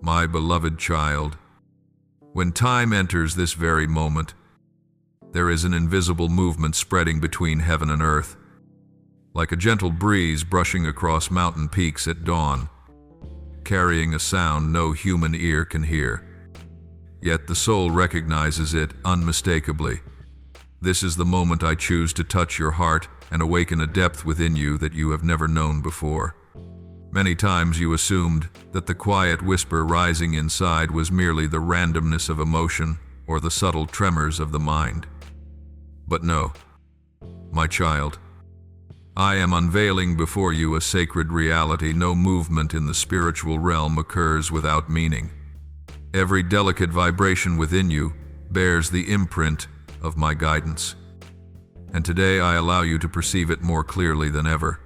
My beloved child, when time enters this very moment, there is an invisible movement spreading between heaven and earth, like a gentle breeze brushing across mountain peaks at dawn, carrying a sound no human ear can hear. Yet the soul recognizes it unmistakably. This is the moment I choose to touch your heart and awaken a depth within you that you have never known before. Many times you assumed that the quiet whisper rising inside was merely the randomness of emotion or the subtle tremors of the mind. But no, my child, I am unveiling before you a sacred reality. No movement in the spiritual realm occurs without meaning. Every delicate vibration within you bears the imprint of my guidance. And today I allow you to perceive it more clearly than ever.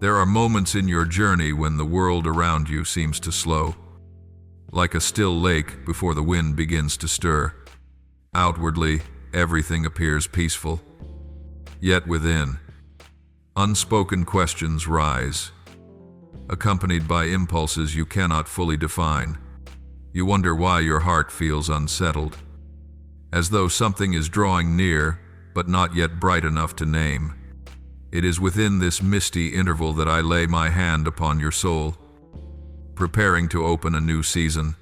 There are moments in your journey when the world around you seems to slow, like a still lake before the wind begins to stir. Outwardly, everything appears peaceful. Yet within, unspoken questions rise, accompanied by impulses you cannot fully define. You wonder why your heart feels unsettled, as though something is drawing near, but not yet bright enough to name. It is within this misty interval that I lay my hand upon your soul, preparing to open a new season.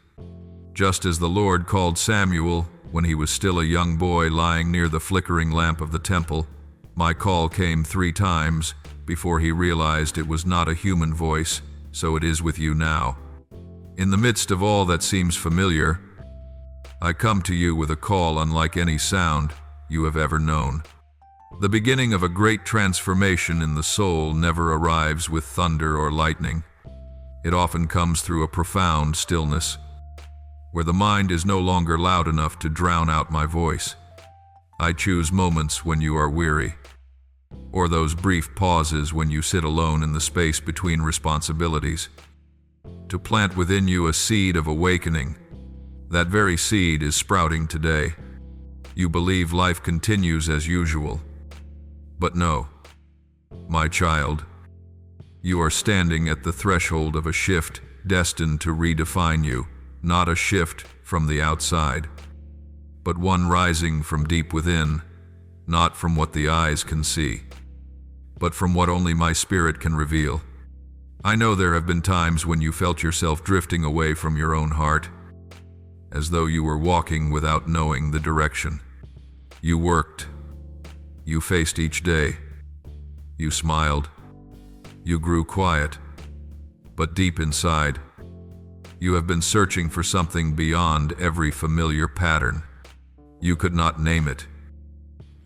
Just as the Lord called Samuel when he was still a young boy lying near the flickering lamp of the temple, my call came 3 times before he realized it was not a human voice, so it is with you now. In the midst of all that seems familiar, I come to you with a call unlike any sound you have ever known. The beginning of a great transformation in the soul never arrives with thunder or lightning. It often comes through a profound stillness, where the mind is no longer loud enough to drown out my voice. I choose moments when you are weary, or those brief pauses when you sit alone in the space between responsibilities, to plant within you a seed of awakening. That very seed is sprouting today. You believe life continues as usual. But no, my child, you are standing at the threshold of a shift destined to redefine you, not a shift from the outside, but one rising from deep within, not from what the eyes can see, but from what only my spirit can reveal. I know there have been times when you felt yourself drifting away from your own heart, as though you were walking without knowing the direction. You worked. You faced each day. You smiled. You grew quiet. But deep inside, you have been searching for something beyond every familiar pattern. You could not name it.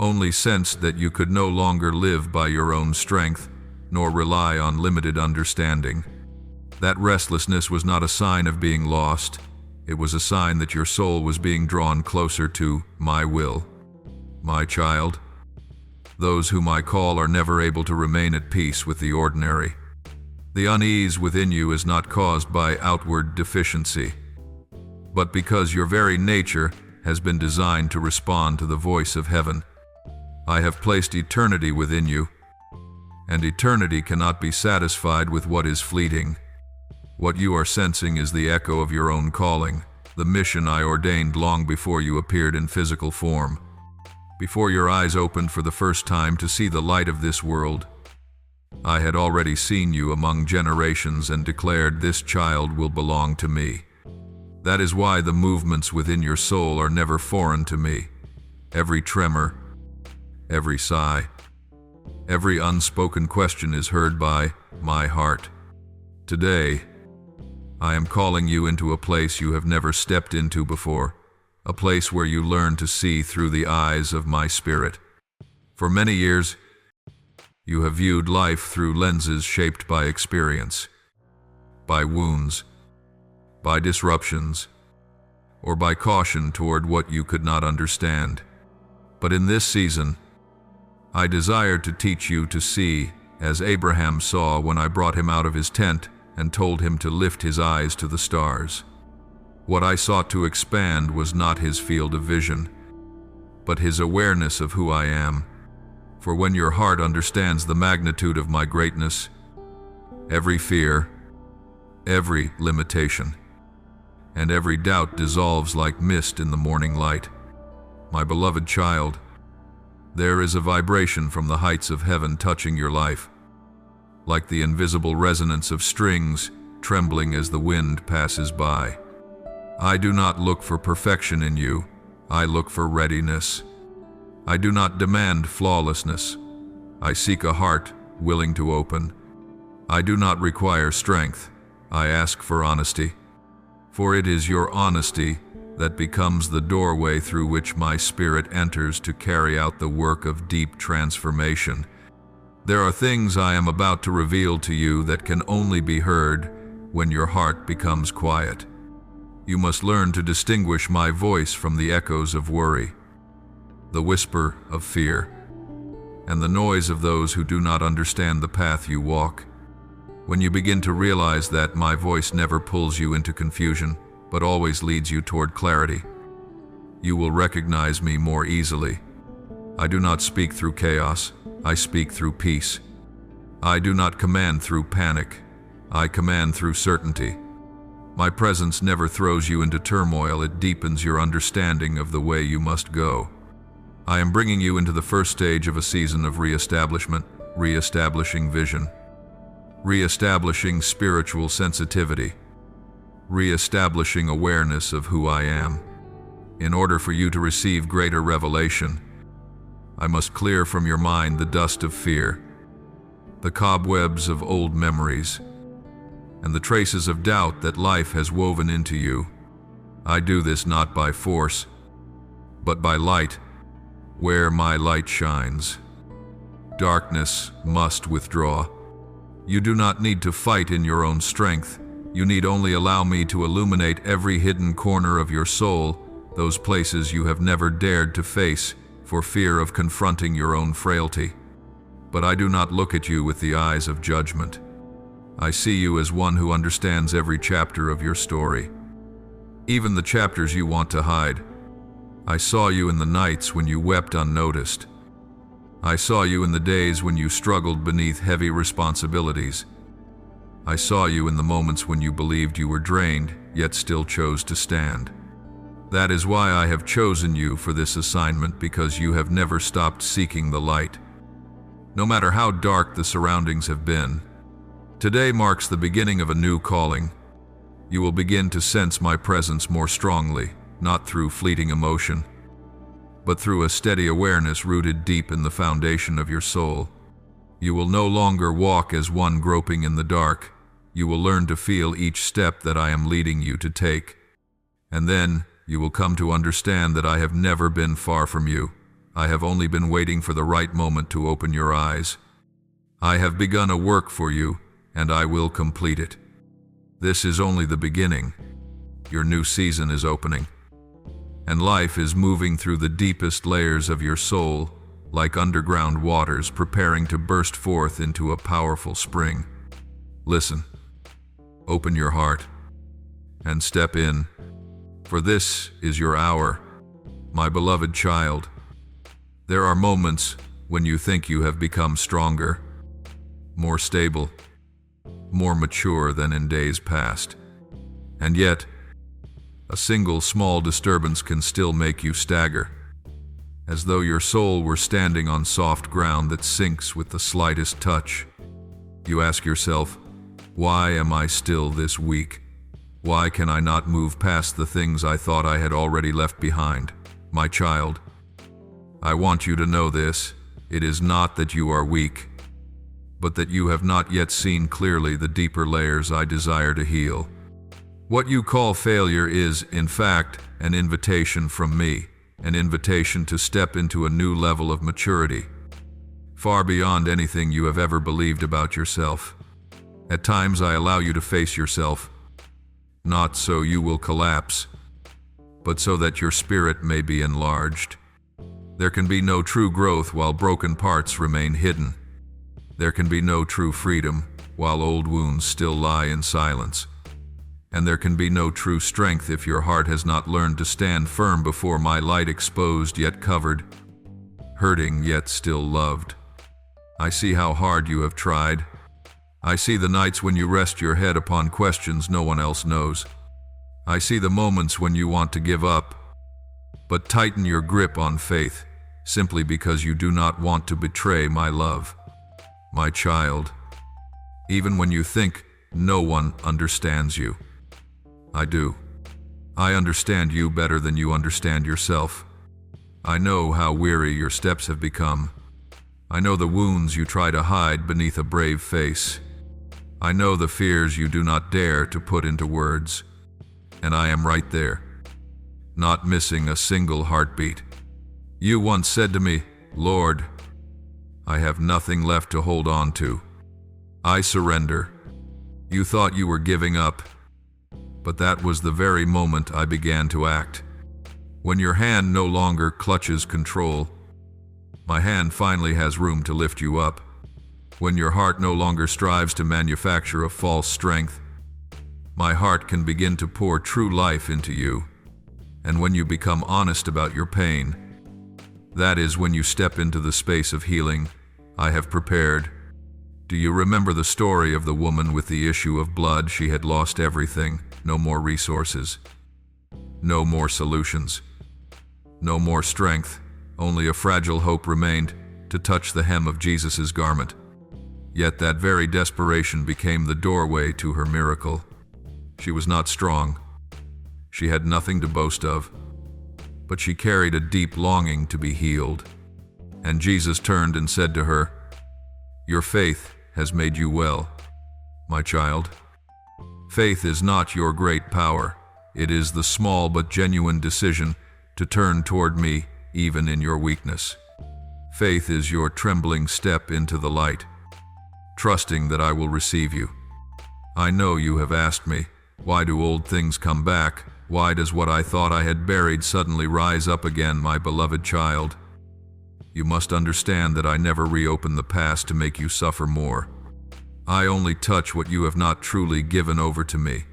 Only sensed that you could no longer live by your own strength, nor rely on limited understanding. That restlessness was not a sign of being lost. It was a sign that your soul was being drawn closer to my will. My child, those whom I call are never able to remain at peace with the ordinary. The unease within you is not caused by outward deficiency, but because your very nature has been designed to respond to the voice of heaven. I have placed eternity within you, and eternity cannot be satisfied with what is fleeting. What you are sensing is the echo of your own calling, the mission I ordained long before you appeared in physical form. Before your eyes opened for the first time to see the light of this world, I had already seen you among generations and declared, this child will belong to me. That is why the movements within your soul are never foreign to me. Every tremor, every sigh, every unspoken question is heard by my heart. Today, I am calling you into a place you have never stepped into before, a place where you learn to see through the eyes of my spirit. For many years, you have viewed life through lenses shaped by experience, by wounds, by disruptions, or by caution toward what you could not understand. But in this season, I desire to teach you to see as Abraham saw when I brought him out of his tent and told him to lift his eyes to the stars. What I sought to expand was not his field of vision, but his awareness of who I am. For when your heart understands the magnitude of my greatness, every fear, every limitation, and every doubt dissolves like mist in the morning light. My beloved child, there is a vibration from the heights of heaven touching your life, like the invisible resonance of strings trembling as the wind passes by. I do not look for perfection in you, I look for readiness. I do not demand flawlessness, I seek a heart willing to open. I do not require strength, I ask for honesty. For it is your honesty that becomes the doorway through which my spirit enters to carry out the work of deep transformation. There are things I am about to reveal to you that can only be heard when your heart becomes quiet. You must learn to distinguish my voice from the echoes of worry, the whisper of fear, and the noise of those who do not understand the path you walk. When you begin to realize that my voice never pulls you into confusion, but always leads you toward clarity, you will recognize me more easily. I do not speak through chaos, I speak through peace. I do not command through panic, I command through certainty. My presence never throws you into turmoil, it deepens your understanding of the way you must go. I am bringing you into the first stage of a season of reestablishment, reestablishing vision, reestablishing spiritual sensitivity, reestablishing awareness of who I am. In order for you to receive greater revelation, I must clear from your mind the dust of fear, the cobwebs of old memories, and the traces of doubt that life has woven into you. I do this not by force, but by light. Where my light shines, darkness must withdraw. You do not need to fight in your own strength. You need only allow me to illuminate every hidden corner of your soul, those places you have never dared to face for fear of confronting your own frailty. But I do not look at you with the eyes of judgment. I see you as one who understands every chapter of your story, even the chapters you want to hide. I saw you in the nights when you wept unnoticed. I saw you in the days when you struggled beneath heavy responsibilities. I saw you in the moments when you believed you were drained, yet still chose to stand. That is why I have chosen you for this assignment, because you have never stopped seeking the light. No matter how dark the surroundings have been, today marks the beginning of a new calling. You will begin to sense my presence more strongly, not through fleeting emotion, but through a steady awareness rooted deep in the foundation of your soul. You will no longer walk as one groping in the dark. You will learn to feel each step that I am leading you to take. And then you will come to understand that I have never been far from you. I have only been waiting for the right moment to open your eyes. I have begun a work for you, and I will complete it. This is only the beginning. Your new season is opening, and life is moving through the deepest layers of your soul, like underground waters preparing to burst forth into a powerful spring. Listen, open your heart, and step in, for this is your hour, my beloved child. There are moments when you think you have become stronger, more stable, more mature than in days past, and yet, a single small disturbance can still make you stagger, as though your soul were standing on soft ground that sinks with the slightest touch. You ask yourself, why am I still this weak? Why can I not move past the things I thought I had already left behind? My child, I want you to know this. It is not that you are weak, but that you have not yet seen clearly the deeper layers I desire to heal. What you call failure is, in fact, an invitation from me, an invitation to step into a new level of maturity, far beyond anything you have ever believed about yourself. At times I allow you to face yourself, not so you will collapse, but so that your spirit may be enlarged. There can be no true growth while broken parts remain hidden. There can be no true freedom while old wounds still lie in silence. And there can be no true strength if your heart has not learned to stand firm before my light, exposed yet covered, hurting yet still loved. I see how hard you have tried. I see the nights when you rest your head upon questions no one else knows. I see the moments when you want to give up, but tighten your grip on faith, simply because you do not want to betray my love. My child, even when you think no one understands you, I do. I understand you better than you understand yourself. I know how weary your steps have become. I know the wounds you try to hide beneath a brave face. I know the fears you do not dare to put into words. And I am right there, not missing a single heartbeat. You once said to me, "Lord, I have nothing left to hold on to. I surrender." You thought you were giving up, but that was the very moment I began to act. When your hand no longer clutches control, my hand finally has room to lift you up. When your heart no longer strives to manufacture a false strength, my heart can begin to pour true life into you. And when you become honest about your pain, that is when you step into the space of healing I have prepared. Do you remember the story of the woman with the issue of blood? She had lost everything, no more resources, no more solutions, no more strength. Only a fragile hope remained to touch the hem of Jesus' garment. Yet that very desperation became the doorway to her miracle. She was not strong. She had nothing to boast of, but she carried a deep longing to be healed. And Jesus turned and said to her, "Your faith has made you well, my child." Faith is not your great power. It is the small but genuine decision to turn toward me even in your weakness. Faith is your trembling step into the light, trusting that I will receive you. I know you have asked me, why do old things come back? Why does what I thought I had buried suddenly rise up again, my beloved child? You must understand that I never reopen the past to make you suffer more. I only touch what you have not truly given over to me.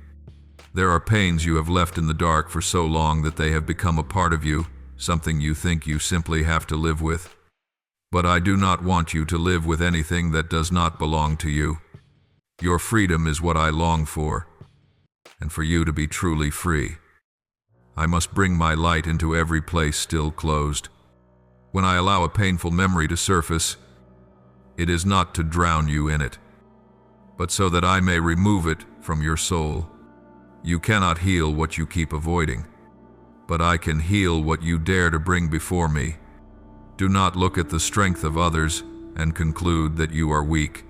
There are pains you have left in the dark for so long that they have become a part of you, something you think you simply have to live with. But I do not want you to live with anything that does not belong to you. Your freedom is what I long for, and for you to be truly free, I must bring my light into every place still closed. When I allow a painful memory to surface, it is not to drown you in it, but so that I may remove it from your soul. You cannot heal what you keep avoiding, but I can heal what you dare to bring before me. Do not look at the strength of others and conclude that you are weak.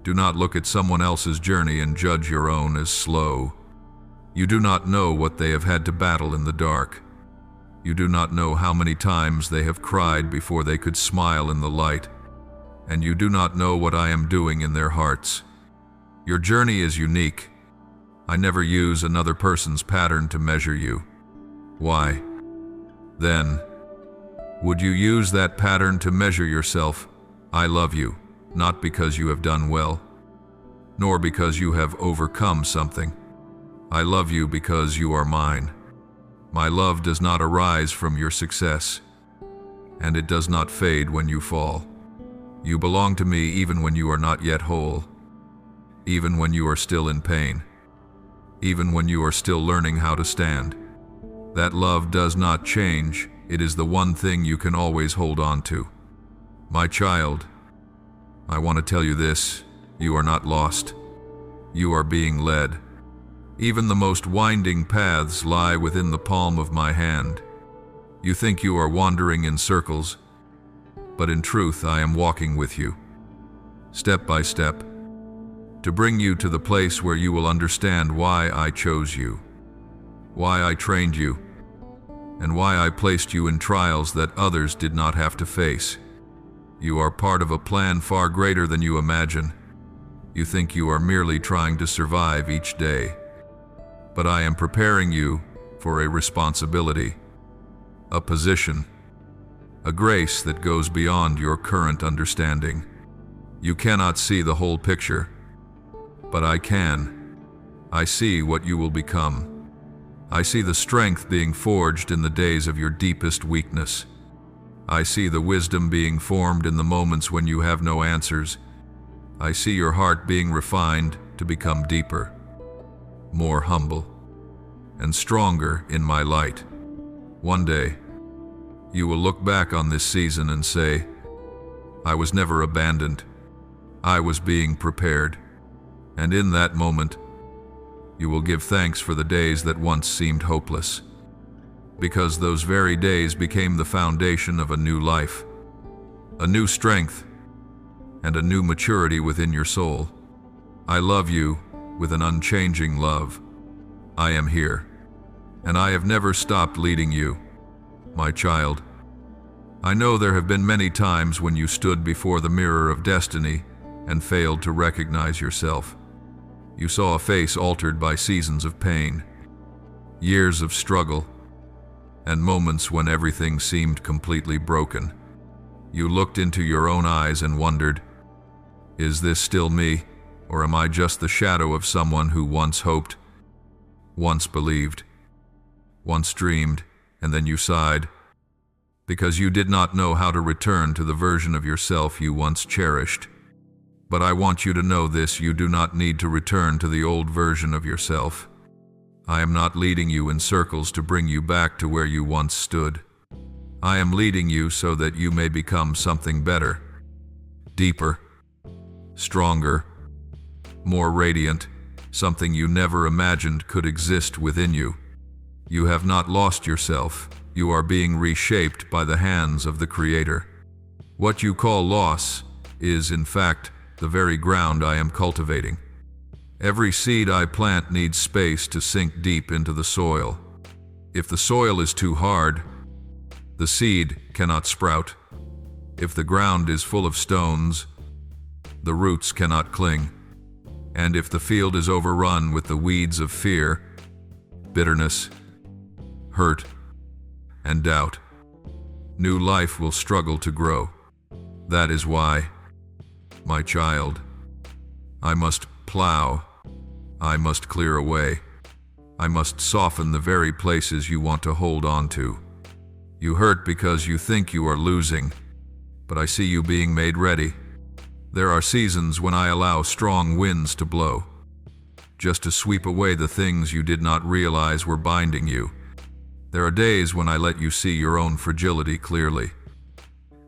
Do not look at someone else's journey and judge your own as slow. You do not know what they have had to battle in the dark. You do not know how many times they have cried before they could smile in the light, and you do not know what I am doing in their hearts. Your journey is unique. I never use another person's pattern to measure you. Why? Then, would you use that pattern to measure yourself? I love you, not because you have done well, nor because you have overcome something. I love you because you are mine. My love does not arise from your success, and it does not fade when you fall. You belong to me even when you are not yet whole, even when you are still in pain, even when you are still learning how to stand. That love does not change. It is the one thing you can always hold on to. My child, I want to tell you this: you are not lost. You are being led. Even the most winding paths lie within the palm of my hand. You think you are wandering in circles, but in truth I am walking with you, step by step, to bring you to the place where you will understand why I chose you, why I trained you, and why I placed you in trials that others did not have to face. You are part of a plan far greater than you imagine. You think you are merely trying to survive each day, but I am preparing you for a responsibility, a position, a grace that goes beyond your current understanding. You cannot see the whole picture, but I can. I see what you will become. I see the strength being forged in the days of your deepest weakness. I see the wisdom being formed in the moments when you have no answers. I see your heart being refined to become deeper, more humble, and stronger in my light. One day, you will look back on this season and say, I was never abandoned. I was being prepared. And in that moment, you will give thanks for the days that once seemed hopeless, because those very days became the foundation of a new life, a new strength, and a new maturity within your soul. I love you with an unchanging love. I am here, and I have never stopped leading you, my child. I know there have been many times when you stood before the mirror of destiny and failed to recognize yourself. You saw a face altered by seasons of pain, years of struggle, and moments when everything seemed completely broken. You looked into your own eyes and wondered, is this still me, or am I just the shadow of someone who once hoped, once believed, once dreamed, and then you sighed, because you did not know how to return to the version of yourself you once cherished. But I want you to know this, you do not need to return to the old version of yourself. I am not leading you in circles to bring you back to where you once stood. I am leading you so that you may become something better, deeper, stronger, more radiant, something you never imagined could exist within you. You have not lost yourself. You are being reshaped by the hands of the Creator. What you call loss is, in fact, the very ground I am cultivating. Every seed I plant needs space to sink deep into the soil. If the soil is too hard, the seed cannot sprout. If the ground is full of stones, the roots cannot cling. And if the field is overrun with the weeds of fear, bitterness, hurt, and doubt, new life will struggle to grow. That is why, my child, I must plow, I must clear away, I must soften the very places you want to hold on to. You hurt because you think you are losing, but I see you being made ready. There are seasons when I allow strong winds to blow, just to sweep away the things you did not realize were binding you. There are days when I let you see your own fragility clearly,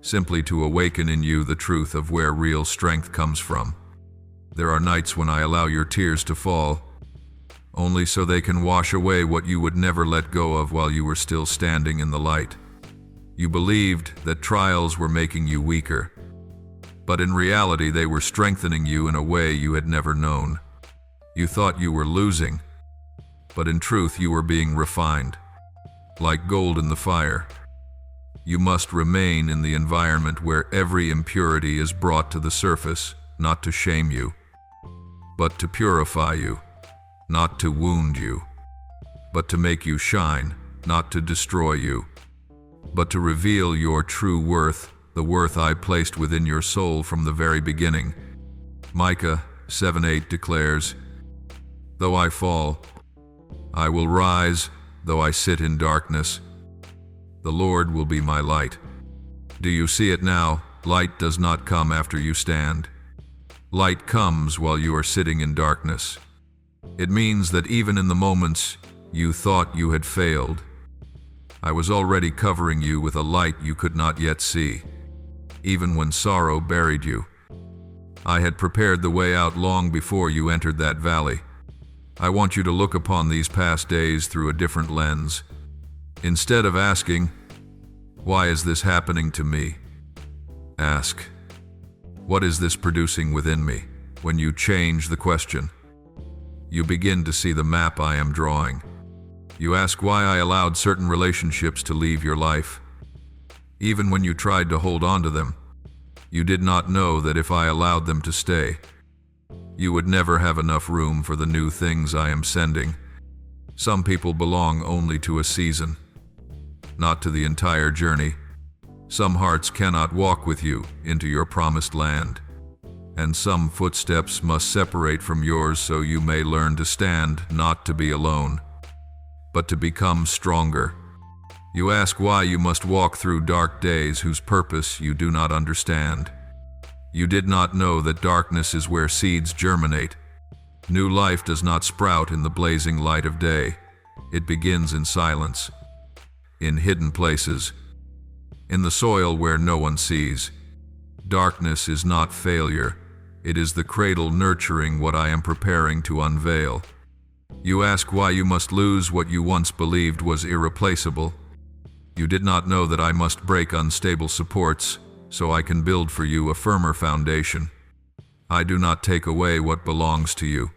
simply to awaken in you the truth of where real strength comes from. There are nights when I allow your tears to fall, only so they can wash away what you would never let go of while you were still standing in the light. You believed that trials were making you weaker, but in reality they were strengthening you in a way you had never known. You thought you were losing, but in truth you were being refined, like gold in the fire. You must remain in the environment where every impurity is brought to the surface, not to shame you, but to purify you, not to wound you, but to make you shine, not to destroy you, but to reveal your true worth, the worth I placed within your soul from the very beginning. Micah 7:8 declares, though I fall, I will rise, though I sit in darkness, the Lord will be my light. Do you see it now? Light does not come after you stand. Light comes while you are sitting in darkness. It means that even in the moments you thought you had failed, I was already covering you with a light you could not yet see. Even when sorrow buried you, I had prepared the way out long before you entered that valley. I want you to look upon these past days through a different lens. Instead of asking, why is this happening to me? Ask, what is this producing within me? When you change the question, you begin to see the map I am drawing. You ask why I allowed certain relationships to leave your life. Even when you tried to hold on to them, you did not know that if I allowed them to stay, you would never have enough room for the new things I am sending. Some people belong only to a season, not to the entire journey. Some hearts cannot walk with you into your promised land, and some footsteps must separate from yours so you may learn to stand, not to be alone, but to become stronger. You ask why you must walk through dark days whose purpose you do not understand. You did not know that darkness is where seeds germinate. New life does not sprout in the blazing light of day. it begins in silence, in hidden places, in the soil where no one sees. Darkness is not failure. It is the cradle nurturing what I am preparing to unveil. You ask why you must lose what you once believed was irreplaceable. You did not know that I must break unstable supports, so I can build for you a firmer foundation. I do not take away what belongs to you.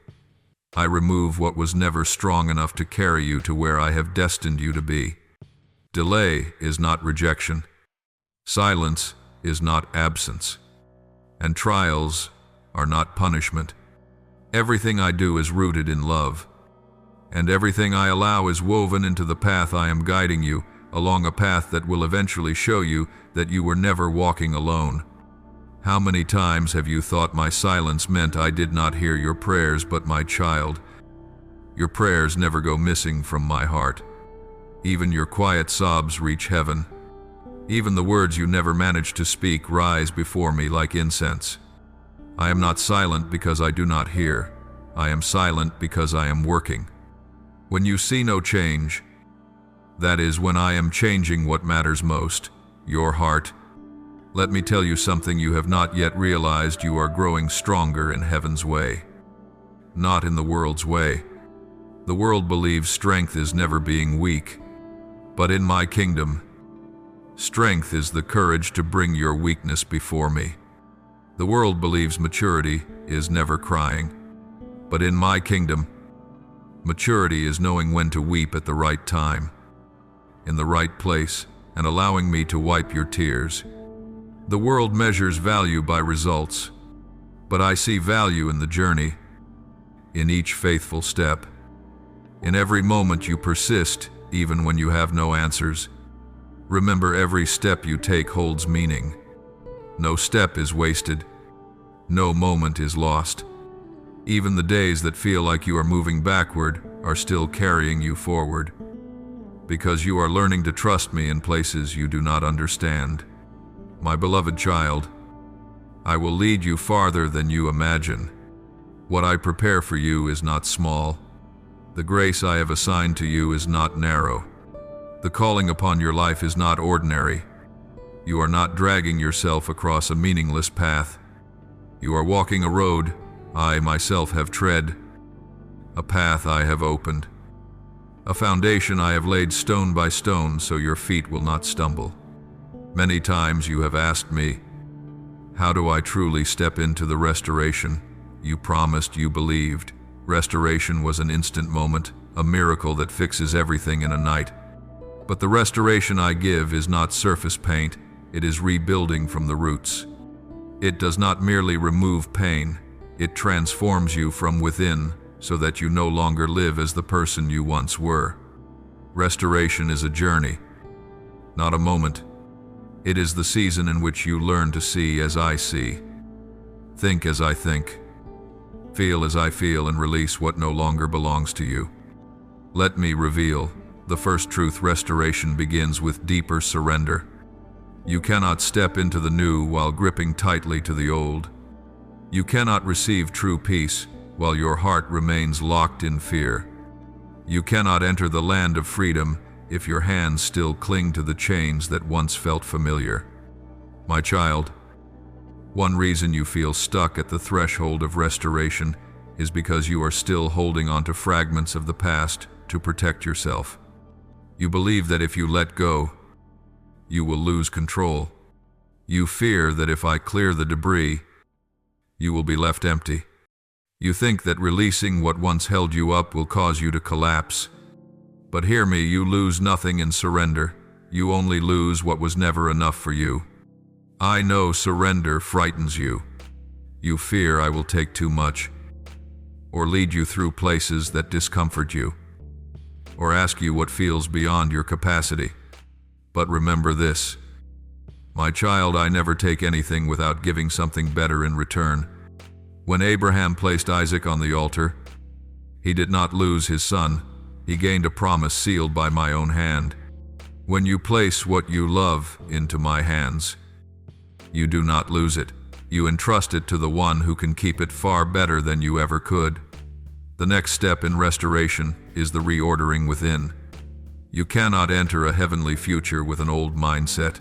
I remove what was never strong enough to carry you to where I have destined you to be. Delay is not rejection. Silence is not absence. And trials are not punishment. Everything I do is rooted in love. And everything I allow is woven into the path I am guiding you, along a path that will eventually show you that you were never walking alone. How many times have you thought my silence meant I did not hear your prayers, but my child, your prayers never go missing from my heart. Even your quiet sobs reach heaven. Even the words you never managed to speak rise before me like incense. I am not silent because I do not hear. I am silent because I am working. When you see no change, that is when I am changing what matters most, your heart. Let me tell you something you have not yet realized. You are growing stronger in heaven's way, not in the world's way. The world believes strength is never being weak, but in my kingdom, strength is the courage to bring your weakness before me. The world believes maturity is never crying, but in my kingdom, maturity is knowing when to weep at the right time, in the right place, and allowing me to wipe your tears. The world measures value by results, but I see value in the journey, in each faithful step. In every moment you persist, even when you have no answers. Remember, every step you take holds meaning. No step is wasted. No moment is lost. Even the days that feel like you are moving backward are still carrying you forward, because you are learning to trust me in places you do not understand. My beloved child, I will lead you farther than you imagine. What I prepare for you is not small. The grace I have assigned to you is not narrow. The calling upon your life is not ordinary. You are not dragging yourself across a meaningless path. You are walking a road I myself have tread, a path I have opened, a foundation I have laid stone by stone so your feet will not stumble. Many times you have asked me, how do I truly step into the restoration you promised, you believed? Restoration was an instant moment, a miracle that fixes everything in a night. But the restoration I give is not surface paint, it is rebuilding from the roots. It does not merely remove pain, it transforms you from within so that you no longer live as the person you once were. Restoration is a journey, not a moment. It is the season in which you learn to see as I see, think as I think, feel as I feel, and release what no longer belongs to you. Let me reveal the first truth. Restoration begins with deeper surrender. You cannot step into the new while gripping tightly to the old. You cannot receive true peace while your heart remains locked in fear. You cannot enter the land of freedom if your hands still cling to the chains that once felt familiar. My child, one reason you feel stuck at the threshold of restoration is because you are still holding on to fragments of the past to protect yourself. You believe that if you let go, you will lose control. You fear that if I clear the debris, you will be left empty. You think that releasing what once held you up will cause you to collapse. But hear me, you lose nothing in surrender. You only lose what was never enough for you. I know surrender frightens you. You fear I will take too much, or lead you through places that discomfort you, or ask you what feels beyond your capacity. But remember this, my child, I never take anything without giving something better in return. When Abraham placed Isaac on the altar, he did not lose his son. He gained a promise sealed by my own hand. When you place what you love into my hands, you do not lose it. You entrust it to the one who can keep it far better than you ever could. The next step in restoration is the reordering within. You cannot enter a heavenly future with an old mindset.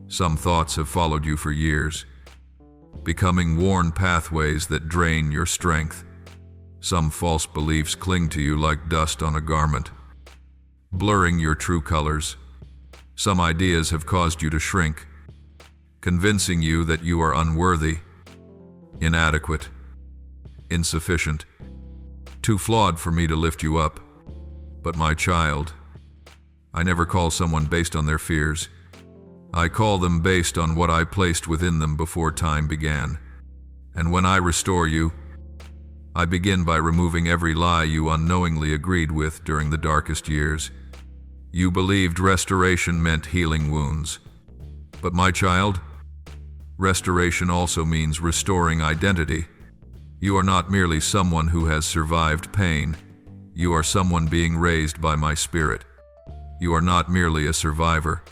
Some thoughts have followed you for years, becoming worn pathways that drain your strength. Some false beliefs cling to you like dust on a garment, blurring your true colors. Some ideas have caused you to shrink, convincing you that you are unworthy, inadequate, insufficient, too flawed for me to lift you up. But my child, I never call someone based on their fears. I call them based on what I placed within them before time began. And when I restore you, I begin by removing every lie you unknowingly agreed with during the darkest years. You believed restoration meant healing wounds. But my child, restoration also means restoring identity. You are not merely someone who has survived pain. You are someone being raised by my spirit. You are not merely a survivor.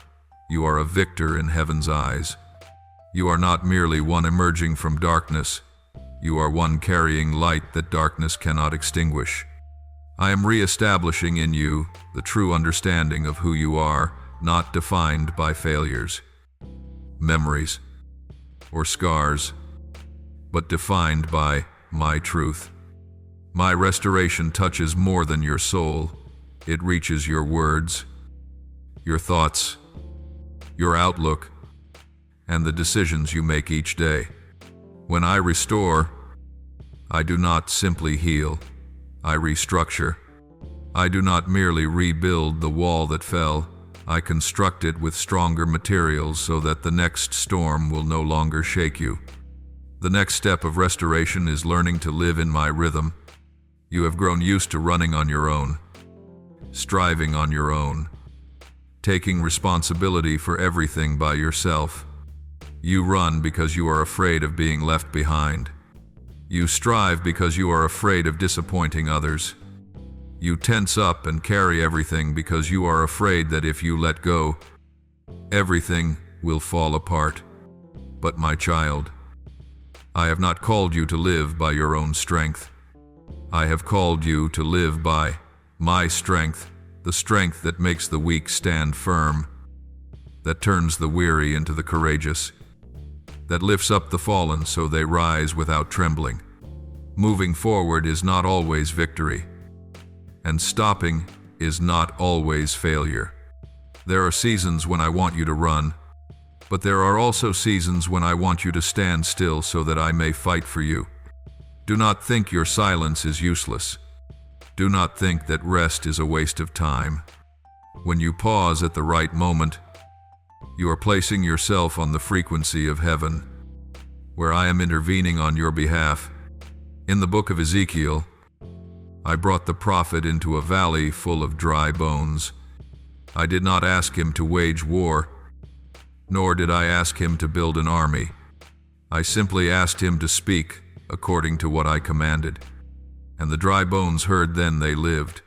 You are a victor in heaven's eyes. You are not merely one emerging from darkness. You are one carrying light that darkness cannot extinguish. I am re-establishing in you the true understanding of who you are, not defined by failures, memories, or scars, but defined by my truth. My restoration touches more than your soul. It reaches your words, your thoughts, your outlook, and the decisions you make each day. When I restore, I do not simply heal, I restructure. I do not merely rebuild the wall that fell, I construct it with stronger materials so that the next storm will no longer shake you. The next step of restoration is learning to live in my rhythm. You have grown used to running on your own, striving on your own, taking responsibility for everything by yourself. You run because you are afraid of being left behind. You strive because you are afraid of disappointing others. You tense up and carry everything because you are afraid that if you let go, everything will fall apart. But my child, I have not called you to live by your own strength. I have called you to live by my strength, the strength that makes the weak stand firm, that turns the weary into the courageous, that lifts up the fallen so they rise without trembling. Moving forward is not always victory, and stopping is not always failure. There are seasons when I want you to run, but there are also seasons when I want you to stand still so that I may fight for you. Do not think your silence is useless. Do not think that rest is a waste of time. When you pause at the right moment, you are placing yourself on the frequency of heaven, where I am intervening on your behalf. In the book of Ezekiel, I brought the prophet into a valley full of dry bones. I did not ask him to wage war, nor did I ask him to build an army. I simply asked him to speak according to what I commanded. And the dry bones heard, then they lived.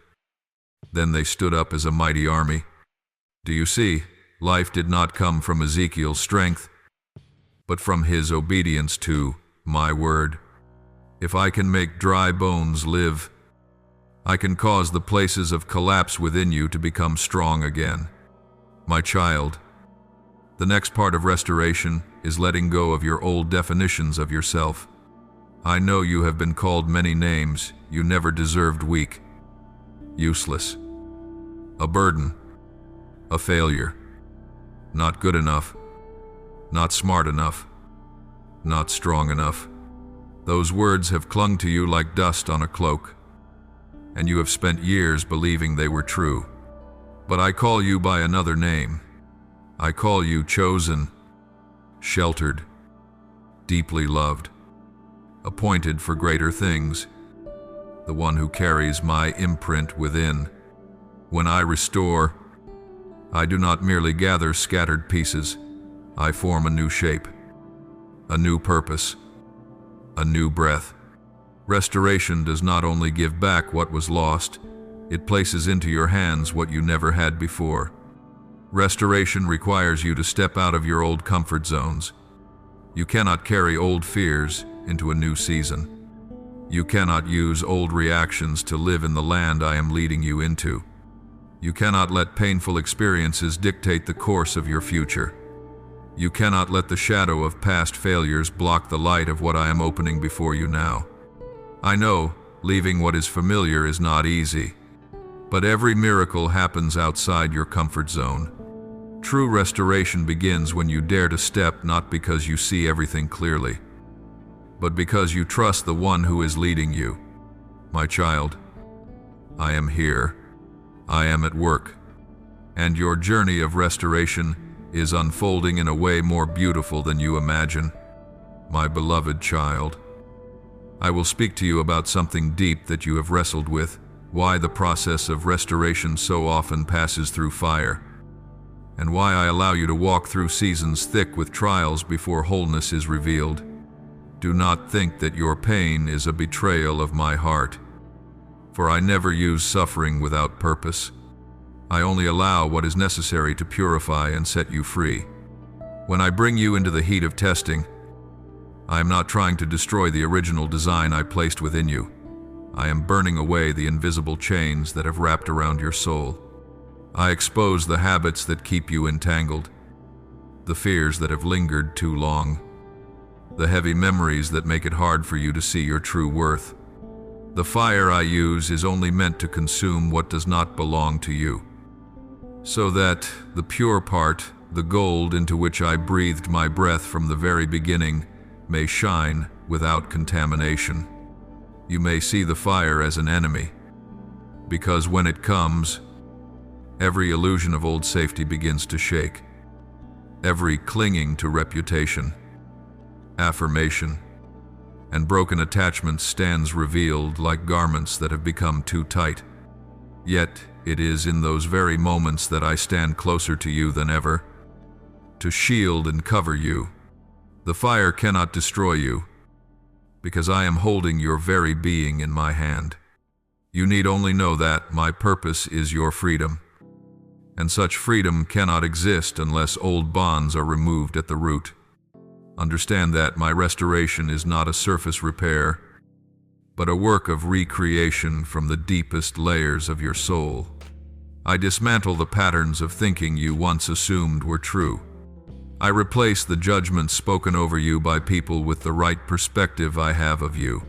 Then they stood up as a mighty army. Do you see? Life did not come from Ezekiel's strength, but from his obedience to my word. If I can make dry bones live, I can cause the places of collapse within you to become strong again. My child, the next part of restoration is letting go of your old definitions of yourself. I know you have been called many names you never deserved: weak, useless, a burden, a failure, not good enough, not smart enough, not strong enough. Those words have clung to you like dust on a cloak, and you have spent years believing they were true. But I call you by another name. I call you chosen, sheltered, deeply loved, appointed for greater things, the one who carries my imprint within. When I restore, I do not merely gather scattered pieces. I form a new shape, a new purpose, a new breath. Restoration does not only give back what was lost, it places into your hands what you never had before. Restoration requires you to step out of your old comfort zones. You cannot carry old fears into a new season. You cannot use old reactions to live in the land I am leading you into. You cannot let painful experiences dictate the course of your future. You cannot let the shadow of past failures block the light of what I am opening before you now. I know leaving what is familiar is not easy, but every miracle happens outside your comfort zone. True restoration begins when you dare to step, not because you see everything clearly, but because you trust the one who is leading you. My child, I am here. I am at work. And your journey of restoration is unfolding in a way more beautiful than you imagine. My beloved child, I will speak to you about something deep that you have wrestled with, why the process of restoration so often passes through fire, and why I allow you to walk through seasons thick with trials before wholeness is revealed. Do not think that your pain is a betrayal of my heart, for I never use suffering without purpose. I only allow what is necessary to purify and set you free. When I bring you into the heat of testing, I am not trying to destroy the original design I placed within you. I am burning away the invisible chains that have wrapped around your soul. I expose the habits that keep you entangled, the fears that have lingered too long, the heavy memories that make it hard for you to see your true worth. The fire I use is only meant to consume what does not belong to you, so that the pure part, the gold into which I breathed my breath from the very beginning, may shine without contamination. You may see the fire as an enemy, because when it comes, every illusion of old safety begins to shake. Every clinging to reputation, affirmation, and broken attachments stands revealed like garments that have become too tight. Yet it is in those very moments that I stand closer to you than ever, to shield and cover you. The fire cannot destroy you, because I am holding your very being in my hand. You need only know that my purpose is your freedom, and such freedom cannot exist unless old bonds are removed at the root. Understand that my restoration is not a surface repair, but a work of recreation from the deepest layers of your soul. I dismantle the patterns of thinking you once assumed were true. I replace the judgments spoken over you by people with the right perspective I have of you.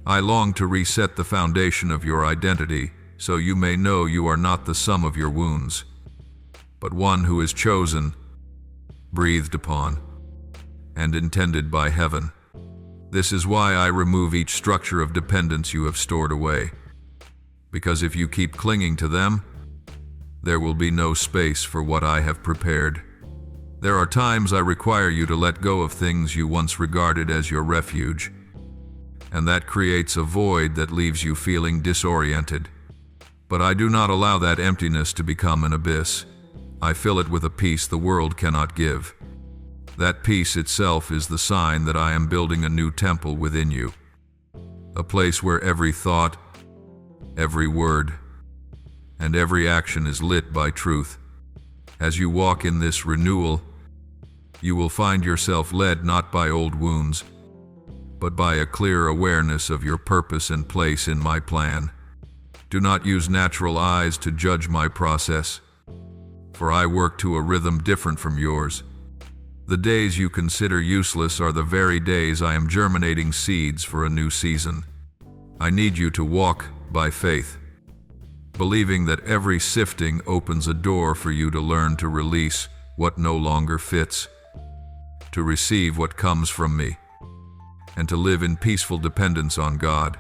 I long to reset the foundation of your identity so you may know you are not the sum of your wounds, but one who is chosen, breathed upon, and intended by heaven. This is why I remove each structure of dependence you have stored away, because if you keep clinging to them, there will be no space for what I have prepared. There are times I require you to let go of things you once regarded as your refuge, and that creates a void that leaves you feeling disoriented. But I do not allow that emptiness to become an abyss. I fill it with a peace the world cannot give. That peace itself is the sign that I am building a new temple within you, a place where every thought, every word, and every action is lit by truth. As you walk in this renewal, you will find yourself led not by old wounds, but by a clear awareness of your purpose and place in my plan. Do not use natural eyes to judge my process, for I work to a rhythm different from yours. The days you consider useless are the very days I am germinating seeds for a new season. I need you to walk by faith, believing that every sifting opens a door for you to learn to release what no longer fits, to receive what comes from me, and to live in peaceful dependence on God.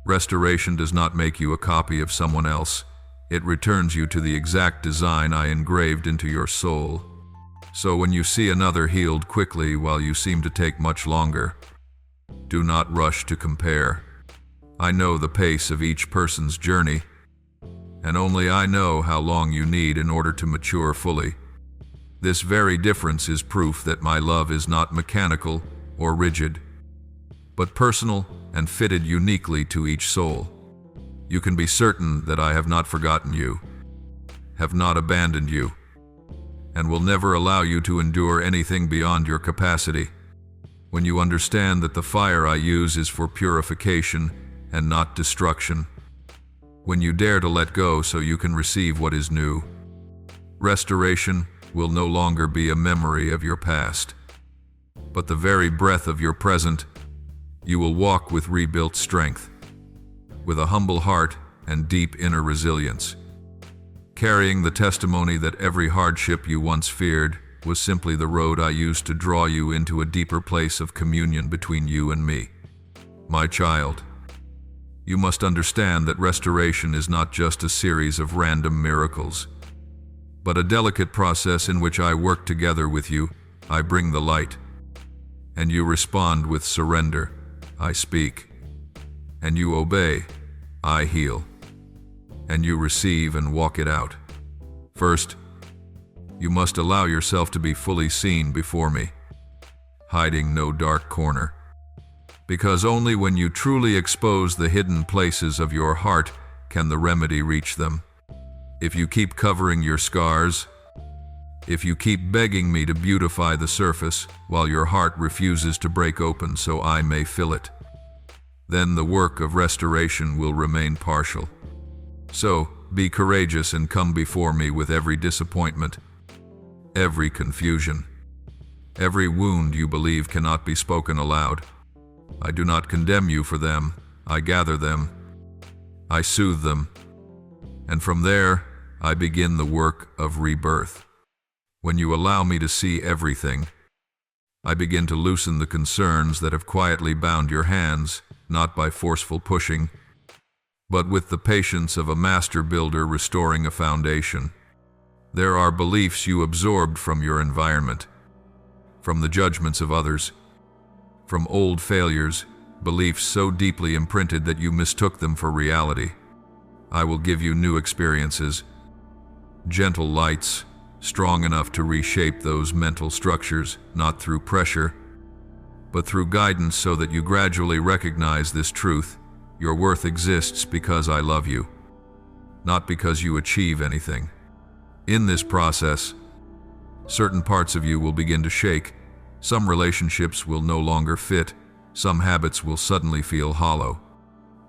Restoration does not make you a copy of someone else. It returns you to the exact design I engraved into your soul. So when you see another healed quickly while you seem to take much longer, do not rush to compare. I know the pace of each person's journey, and only I know how long you need in order to mature fully. This very difference is proof that my love is not mechanical or rigid, but personal and fitted uniquely to each soul. You can be certain that I have not forgotten you, have not abandoned you, and will never allow you to endure anything beyond your capacity. when you understand that the fire I use is for purification and not destruction, when you dare to let go so you can receive what is new. Restoration will no longer be a memory of your past, but the very breath of your present. You will walk with rebuilt strength, with a humble heart and deep inner resilience, carrying the testimony that every hardship you once feared was simply the road I used to draw you into a deeper place of communion between you and me. My child, you must understand that restoration is not just a series of random miracles, but a delicate process in which I work together with you. I bring the light, and you respond with surrender. I speak, and you obey. I heal, and you receive and walk it out. First, you must allow yourself to be fully seen before me, hiding no dark corner. Because only when you truly expose the hidden places of your heart can the remedy reach them. If you keep covering your scars, if you keep begging me to beautify the surface while your heart refuses to break open so I may fill it, then the work of restoration will remain partial. So, be courageous and come before me with every disappointment, every confusion, every wound you believe cannot be spoken aloud. I do not condemn you for them. I gather them. I soothe them. And from there, I begin the work of rebirth. When you allow me to see everything, I begin to loosen the concerns that have quietly bound your hands, not by forceful pushing, but with the patience of a master builder restoring a foundation. There are beliefs you absorbed from your environment, from the judgments of others, from old failures, beliefs so deeply imprinted that you mistook them for reality. I will give you new experiences, gentle lights, strong enough to reshape those mental structures, not through pressure, but through guidance, so that you gradually recognize this truth: your worth exists because I love you, not because you achieve anything. In this process, certain parts of you will begin to shake. Some relationships will no longer fit. Some habits will suddenly feel hollow.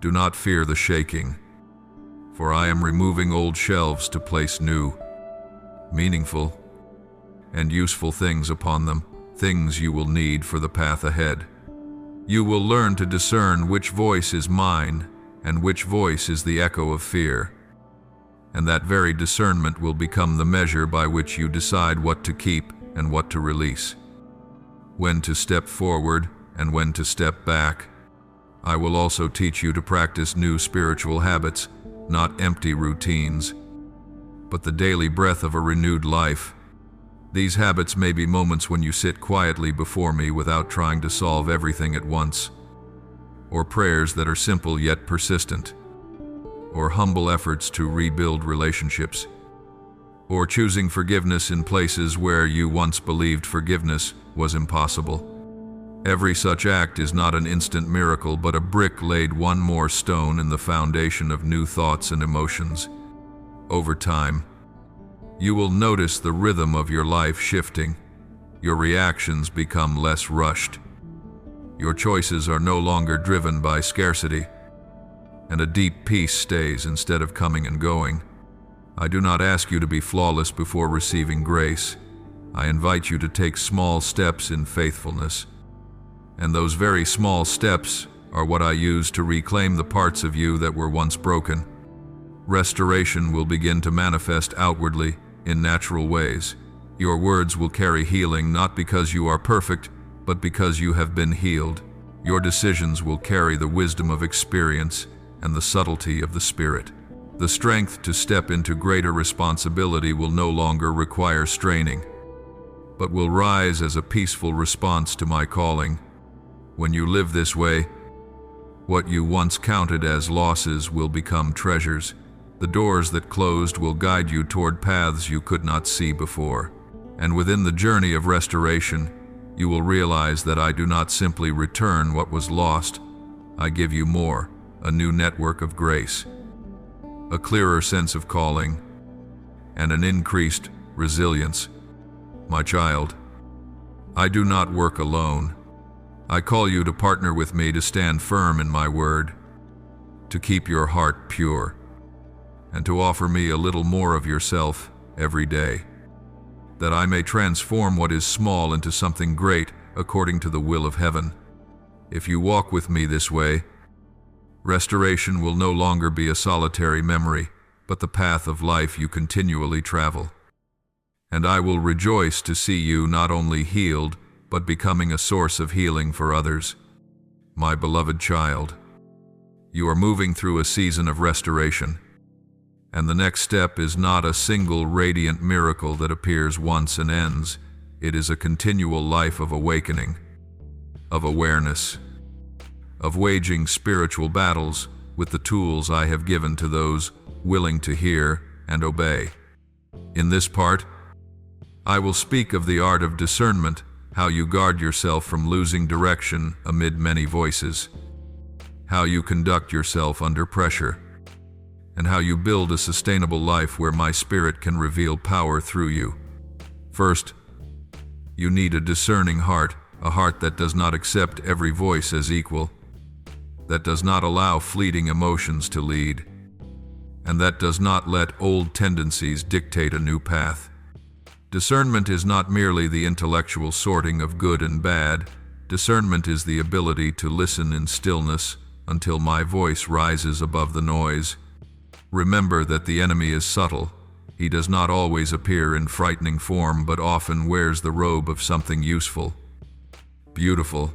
Do not fear the shaking, for I am removing old shelves to place new, meaningful, and useful things upon them, things you will need for the path ahead. You will learn to discern which voice is mine and which voice is the echo of fear. And that very discernment will become the measure by which you decide what to keep and what to release, when to step forward and when to step back. I will also teach you to practice new spiritual habits, not empty routines, but the daily breath of a renewed life. These habits may be moments when you sit quietly before me without trying to solve everything at once, or prayers that are simple yet persistent, or humble efforts to rebuild relationships, or choosing forgiveness in places where you once believed forgiveness was impossible. Every such act is not an instant miracle, but a brick laid one more stone in the foundation of new thoughts and emotions. Over time, you will notice the rhythm of your life shifting. Your reactions become less rushed. Your choices are no longer driven by scarcity, and a deep peace stays instead of coming and going. I do not ask you to be flawless before receiving grace. I invite you to take small steps in faithfulness. And those very small steps are what I use to reclaim the parts of you that were once broken. Restoration will begin to manifest outwardly in natural ways. Your words will carry healing, not because you are perfect, but because you have been healed. Your decisions will carry the wisdom of experience and the subtlety of the Spirit. The strength to step into greater responsibility will no longer require straining, but will rise as a peaceful response to my calling. When you live this way, what you once counted as losses will become treasures. The doors that closed will guide you toward paths you could not see before. And within the journey of restoration, you will realize that I do not simply return what was lost. I give you more, a new network of grace, a clearer sense of calling, and an increased resilience. My child, I do not work alone. I call you to partner with me to stand firm in my word, to keep your heart pure, and to offer me a little more of yourself every day, that I may transform what is small into something great according to the will of heaven. If you walk with me this way, restoration will no longer be a solitary memory, but the path of life you continually travel. And I will rejoice to see you not only healed, but becoming a source of healing for others. My beloved child, you are moving through a season of restoration, and the next step is not a single radiant miracle that appears once and ends. It is a continual life of awakening, of awareness, of waging spiritual battles with the tools I have given to those willing to hear and obey. In this part, I will speak of the art of discernment, how you guard yourself from losing direction amid many voices, how you conduct yourself under pressure, and how you build a sustainable life where my spirit can reveal power through you. First, you need a discerning heart, a heart that does not accept every voice as equal, that does not allow fleeting emotions to lead, and that does not let old tendencies dictate a new path. Discernment is not merely the intellectual sorting of good and bad. Discernment is the ability to listen in stillness until my voice rises above the noise. Remember that the enemy is subtle. He does not always appear in frightening form, but often wears the robe of something useful, beautiful,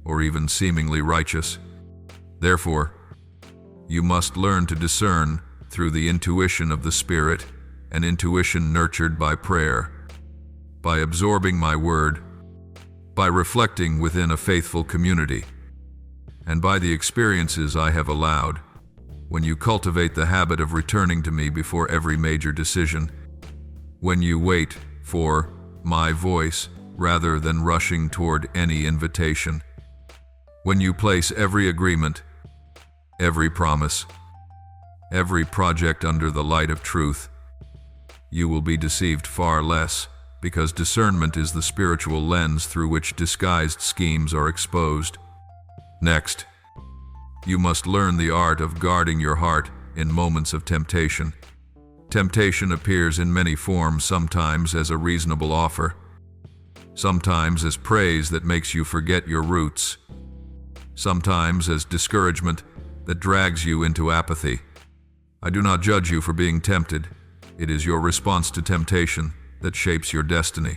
or even seemingly righteous. Therefore, you must learn to discern through the intuition of the Spirit, an intuition nurtured by prayer, by absorbing my word, by reflecting within a faithful community, and by the experiences I have allowed. When you cultivate the habit of returning to me before every major decision, when you wait for my voice rather than rushing toward any invitation, when you place every agreement, every promise, every project under the light of truth, you will be deceived far less, because discernment is the spiritual lens through which disguised schemes are exposed. Next, you must learn the art of guarding your heart in moments of temptation. Temptation appears in many forms, sometimes as a reasonable offer, sometimes as praise that makes you forget your roots, sometimes as discouragement that drags you into apathy. I do not judge you for being tempted. It is your response to temptation that shapes your destiny.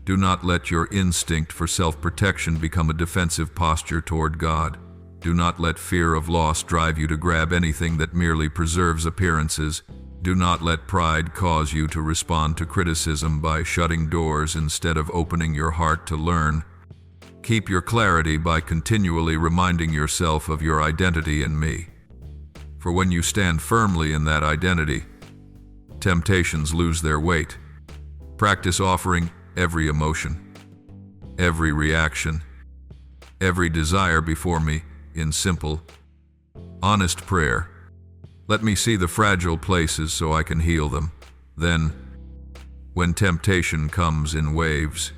Do not let your instinct for self-protection become a defensive posture toward God. Do not let fear of loss drive you to grab anything that merely preserves appearances. Do not let pride cause you to respond to criticism by shutting doors instead of opening your heart to learn. Keep your clarity by continually reminding yourself of your identity in me. For when you stand firmly in that identity, temptations lose their weight. Practice offering every emotion, every reaction, every desire before me in simple, honest prayer. Let me see the fragile places so I can heal them. Then, when temptation comes in waves,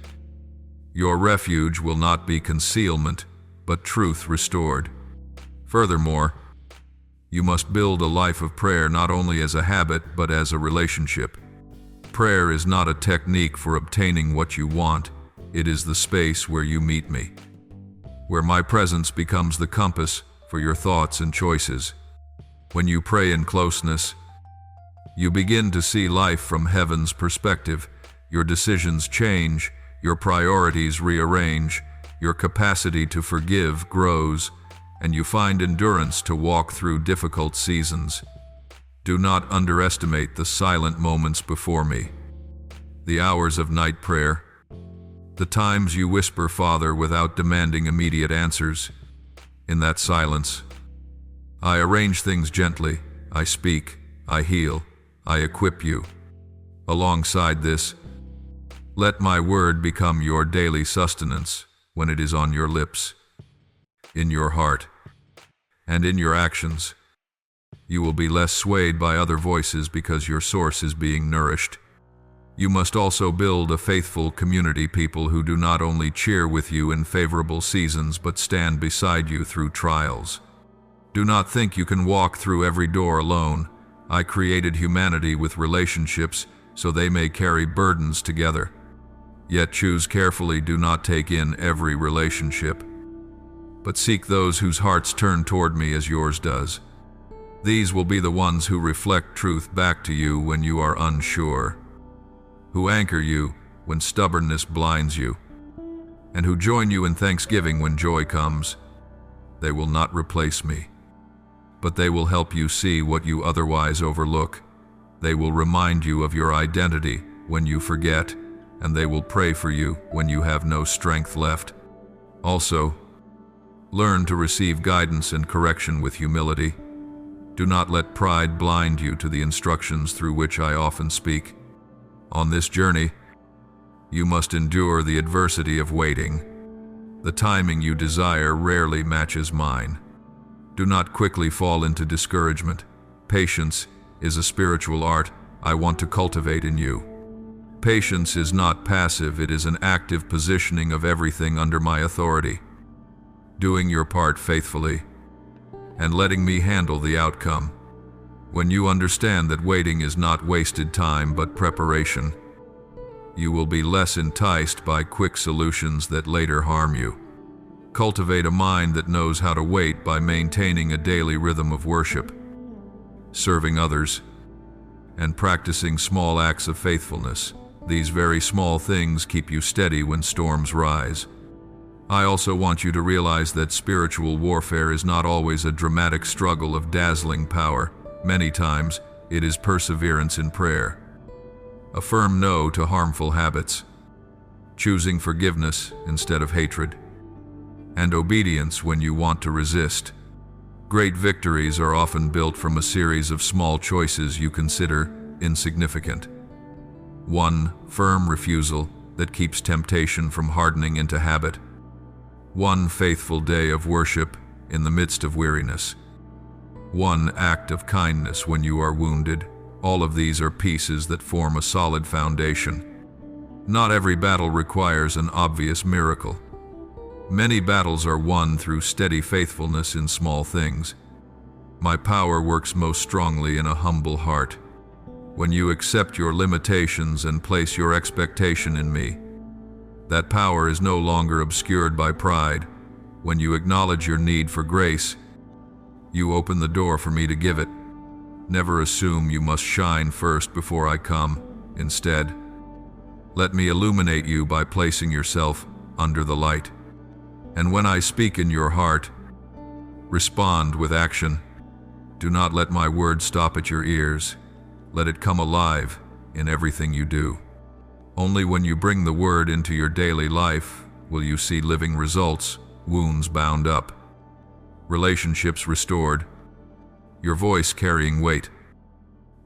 your refuge will not be concealment, but truth restored. Furthermore, you must build a life of prayer not only as a habit, but as a relationship. Prayer is not a technique for obtaining what you want. It is the space where you meet me, where my presence becomes the compass for your thoughts and choices. When you pray in closeness, you begin to see life from heaven's perspective. Your decisions change, your priorities rearrange, your capacity to forgive grows, and you find endurance to walk through difficult seasons. Do not underestimate the silent moments before me, the hours of night prayer, the times you whisper, Father, without demanding immediate answers. In that silence, I arrange things gently. I speak, I heal, I equip you. Alongside this, let my word become your daily sustenance when it is on your lips, in your heart, and in your actions. You will be less swayed by other voices because your source is being nourished. You must also build a faithful community, people who do not only cheer with you in favorable seasons but stand beside you through trials. Do not think you can walk through every door alone. I created humanity with relationships so they may carry burdens together. Yet choose carefully, do not take in every relationship, but seek those whose hearts turn toward me as yours does. These will be the ones who reflect truth back to you when you are unsure, who anchor you when stubbornness blinds you, and who join you in thanksgiving when joy comes. They will not replace me, but they will help you see what you otherwise overlook. They will remind you of your identity when you forget, and they will pray for you when you have no strength left. Also, learn to receive guidance and correction with humility. Do not let pride blind you to the instructions through which I often speak. On this journey, you must endure the adversity of waiting. The timing you desire rarely matches mine. Do not quickly fall into discouragement. Patience is a spiritual art I want to cultivate in you. Patience is not passive, it is an active positioning of everything under my authority, doing your part faithfully, and letting me handle the outcome. When you understand that waiting is not wasted time but preparation, you will be less enticed by quick solutions that later harm you. Cultivate a mind that knows how to wait by maintaining a daily rhythm of worship, serving others, and practicing small acts of faithfulness. These very small things keep you steady when storms rise. I also want you to realize that spiritual warfare is not always a dramatic struggle of dazzling power. Many times, it is perseverance in prayer, a firm no to harmful habits, choosing forgiveness instead of hatred, and obedience when you want to resist. Great victories are often built from a series of small choices you consider insignificant. One firm refusal that keeps temptation from hardening into habit. One faithful day of worship in the midst of weariness. One act of kindness when you are wounded. All of these are pieces that form a solid foundation. Not every battle requires an obvious miracle. Many battles are won through steady faithfulness in small things. My power works most strongly in a humble heart. When you accept your limitations and place your expectation in me, that power is no longer obscured by pride. When you acknowledge your need for grace, you open the door for me to give it. Never assume you must shine first before I come. Instead, let me illuminate you by placing yourself under the light. And when I speak in your heart, respond with action. Do not let my word stop at your ears. Let it come alive in everything you do. Only when you bring the word into your daily life will you see living results, wounds bound up, relationships restored, your voice carrying weight,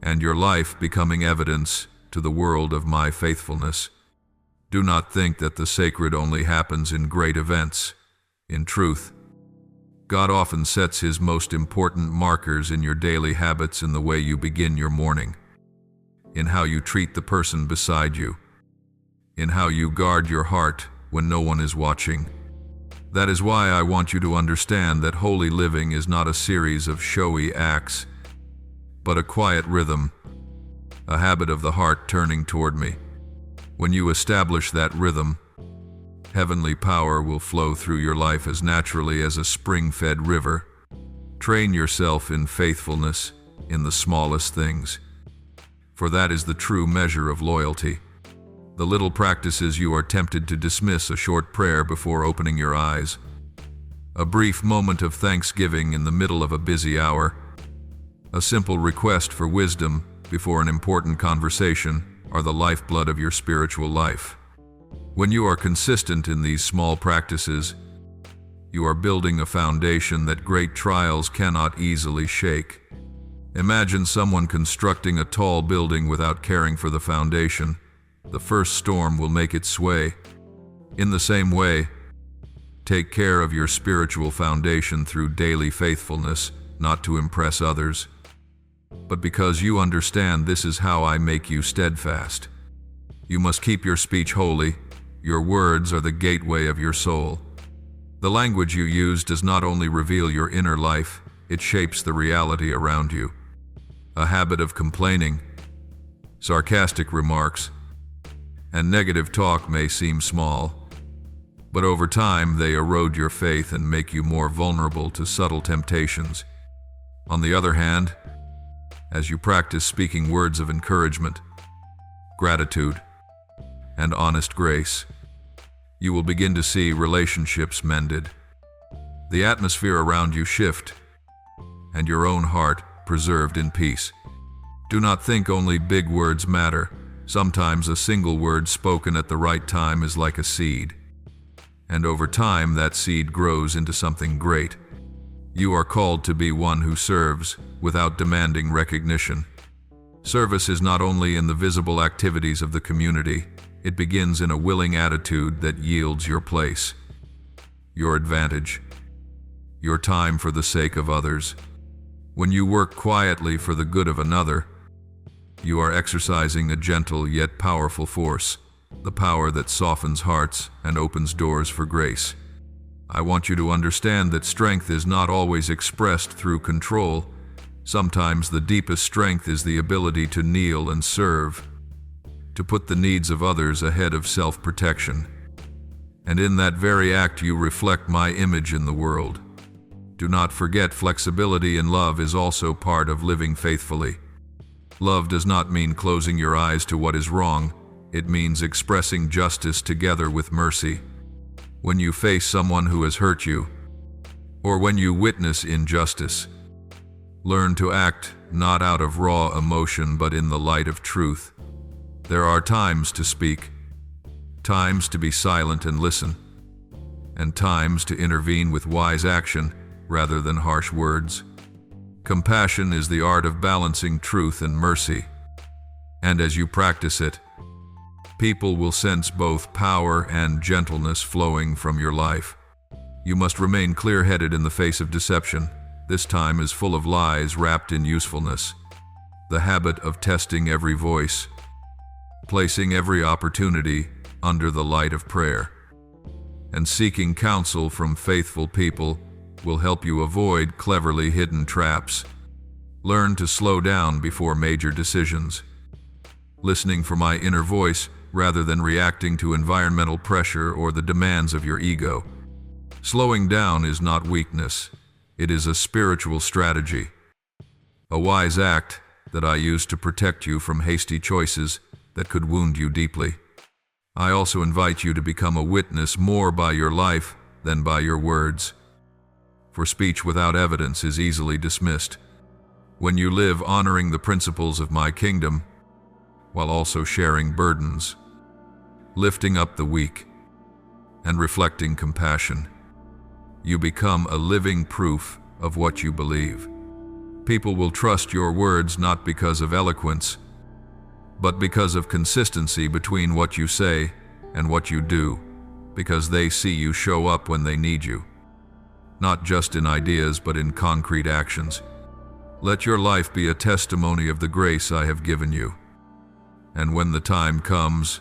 and your life becoming evidence to the world of my faithfulness. Do not think that the sacred only happens in great events. In truth, God often sets His most important markers in your daily habits, in the way you begin your morning, in how you treat the person beside you, in how you guard your heart when no one is watching. That is why I want you to understand that holy living is not a series of showy acts, but a quiet rhythm, a habit of the heart turning toward me. When you establish that rhythm, heavenly power will flow through your life as naturally as a spring-fed river. Train yourself in faithfulness in the smallest things, for that is the true measure of loyalty. The little practices you are tempted to dismiss: a short prayer before opening your eyes, a brief moment of thanksgiving in the middle of a busy hour, a simple request for wisdom before an important conversation, are the lifeblood of your spiritual life. When you are consistent in these small practices, you are building a foundation that great trials cannot easily shake. Imagine someone constructing a tall building without caring for the foundation. The first storm will make it sway. In the same way, take care of your spiritual foundation through daily faithfulness, not to impress others, but because you understand this is how I make you steadfast. You must keep your speech holy. Your words are the gateway of your soul. The language you use does not only reveal your inner life, it shapes the reality around you. A habit of complaining, sarcastic remarks, and negative talk may seem small, but over time they erode your faith and make you more vulnerable to subtle temptations. On the other hand, as you practice speaking words of encouragement, gratitude, and honest grace, you will begin to see relationships mended, the atmosphere around you shift, and your own heart preserved in peace. Do not think only big words matter. Sometimes a single word spoken at the right time is like a seed, and over time that seed grows into something great. You are called to be one who serves without demanding recognition. Service is not only in the visible activities of the community, it begins in a willing attitude that yields your place, your advantage, your time for the sake of others. When you work quietly for the good of another, you are exercising a gentle yet powerful force, the power that softens hearts and opens doors for grace. I want you to understand that strength is not always expressed through control. Sometimes the deepest strength is the ability to kneel and serve, to put the needs of others ahead of self-protection. And in that very act you reflect my image in the world. Do not forget, flexibility in love is also part of living faithfully. Love does not mean closing your eyes to what is wrong. It means expressing justice together with mercy. When you face someone who has hurt you, or when you witness injustice, learn to act not out of raw emotion but in the light of truth. There are times to speak, times to be silent and listen, and times to intervene with wise action rather than harsh words. Compassion is the art of balancing truth and mercy, and as you practice it, people will sense both power and gentleness flowing from your life. You must remain clear-headed in the face of deception. This time is full of lies wrapped in usefulness. The habit of testing every voice, placing every opportunity under the light of prayer, and seeking counsel from faithful people will help you avoid cleverly hidden traps. Learn to slow down before major decisions, listening for my inner voice rather than reacting to environmental pressure or the demands of your ego. Slowing down is not weakness, it is a spiritual strategy, a wise act that I use to protect you from hasty choices that could wound you deeply. I also invite you to become a witness more by your life than by your words, for speech without evidence is easily dismissed. When you live honoring the principles of my kingdom, while also sharing burdens, lifting up the weak, and reflecting compassion, you become a living proof of what you believe. People will trust your words not because of eloquence, but because of consistency between what you say and what you do, because they see you show up when they need you, not just in ideas but in concrete actions. Let your life be a testimony of the grace I have given you. And when the time comes,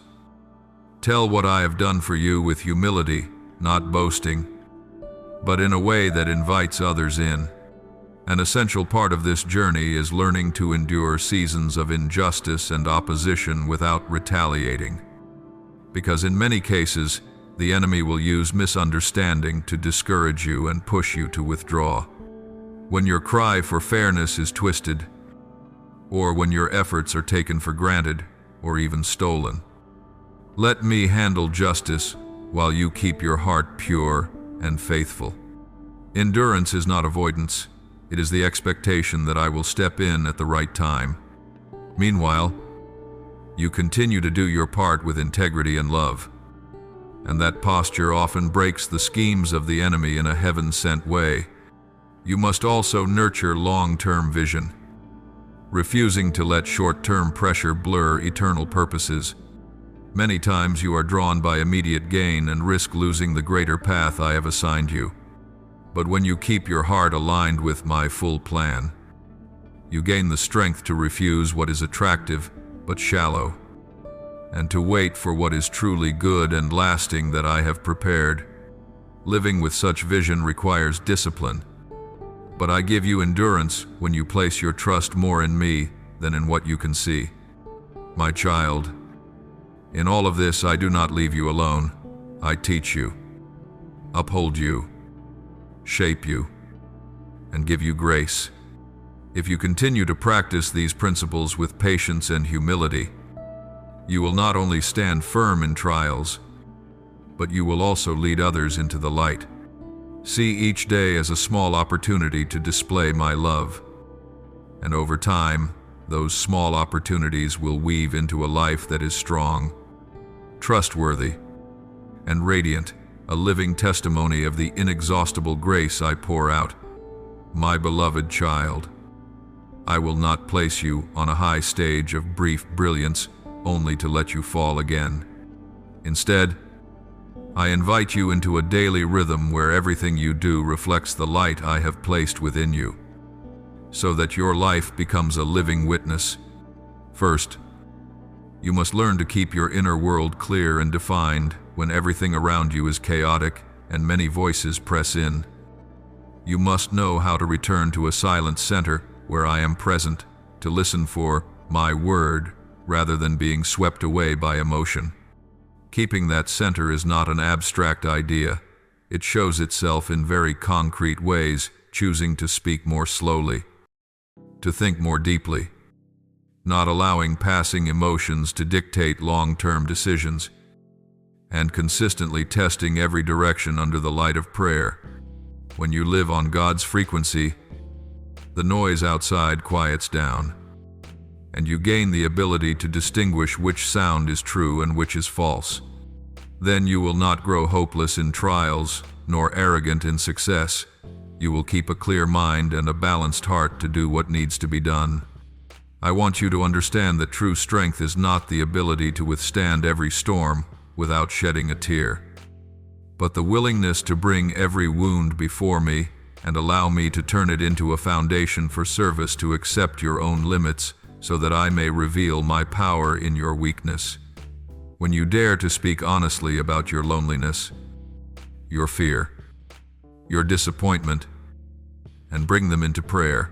tell what I have done for you with humility, not boasting, but in a way that invites others in. An essential part of this journey is learning to endure seasons of injustice and opposition without retaliating, because in many cases, the enemy will use misunderstanding to discourage you and push you to withdraw. When your cry for fairness is twisted, or when your efforts are taken for granted or even stolen, let me handle justice while you keep your heart pure and faithful. Endurance is not avoidance. It is the expectation that I will step in at the right time. Meanwhile, you continue to do your part with integrity and love, and that posture often breaks the schemes of the enemy in a heaven-sent way. You must also nurture long-term vision, refusing to let short-term pressure blur eternal purposes. Many times you are drawn by immediate gain and risk losing the greater path I have assigned you. But when you keep your heart aligned with my full plan, you gain the strength to refuse what is attractive but shallow. and to wait for what is truly good and lasting that I have prepared. Living with such vision requires discipline, but I give you endurance when you place your trust more in me than in what you can see. My child, in all of this I do not leave you alone. I teach you, uphold you, shape you, and give you grace. If you continue to practice these principles with patience and humility, you will not only stand firm in trials, but you will also lead others into the light. See each day as a small opportunity to display my love, and over time, those small opportunities will weave into a life that is strong, trustworthy, and radiant, a living testimony of the inexhaustible grace I pour out. My beloved child, I will not place you on a high stage of brief brilliance only to let you fall again. Instead, I invite you into a daily rhythm where everything you do reflects the light I have placed within you, so that your life becomes a living witness. First, you must learn to keep your inner world clear and defined when everything around you is chaotic and many voices press in. You must know how to return to a silent center where I am present, to listen for my word rather than being swept away by emotion. Keeping that center is not an abstract idea. It shows itself in very concrete ways, choosing to speak more slowly, to think more deeply, not allowing passing emotions to dictate long-term decisions, and consistently testing every direction under the light of prayer. When you live on God's frequency, the noise outside quiets down, and you gain the ability to distinguish which sound is true and which is false. Then you will not grow hopeless in trials, nor arrogant in success. You will keep a clear mind and a balanced heart to do what needs to be done. I want you to understand that true strength is not the ability to withstand every storm without shedding a tear, but the willingness to bring every wound before me and allow me to turn it into a foundation for service, to accept your own limits so that I may reveal my power in your weakness. When you dare to speak honestly about your loneliness, your fear, your disappointment, and bring them into prayer,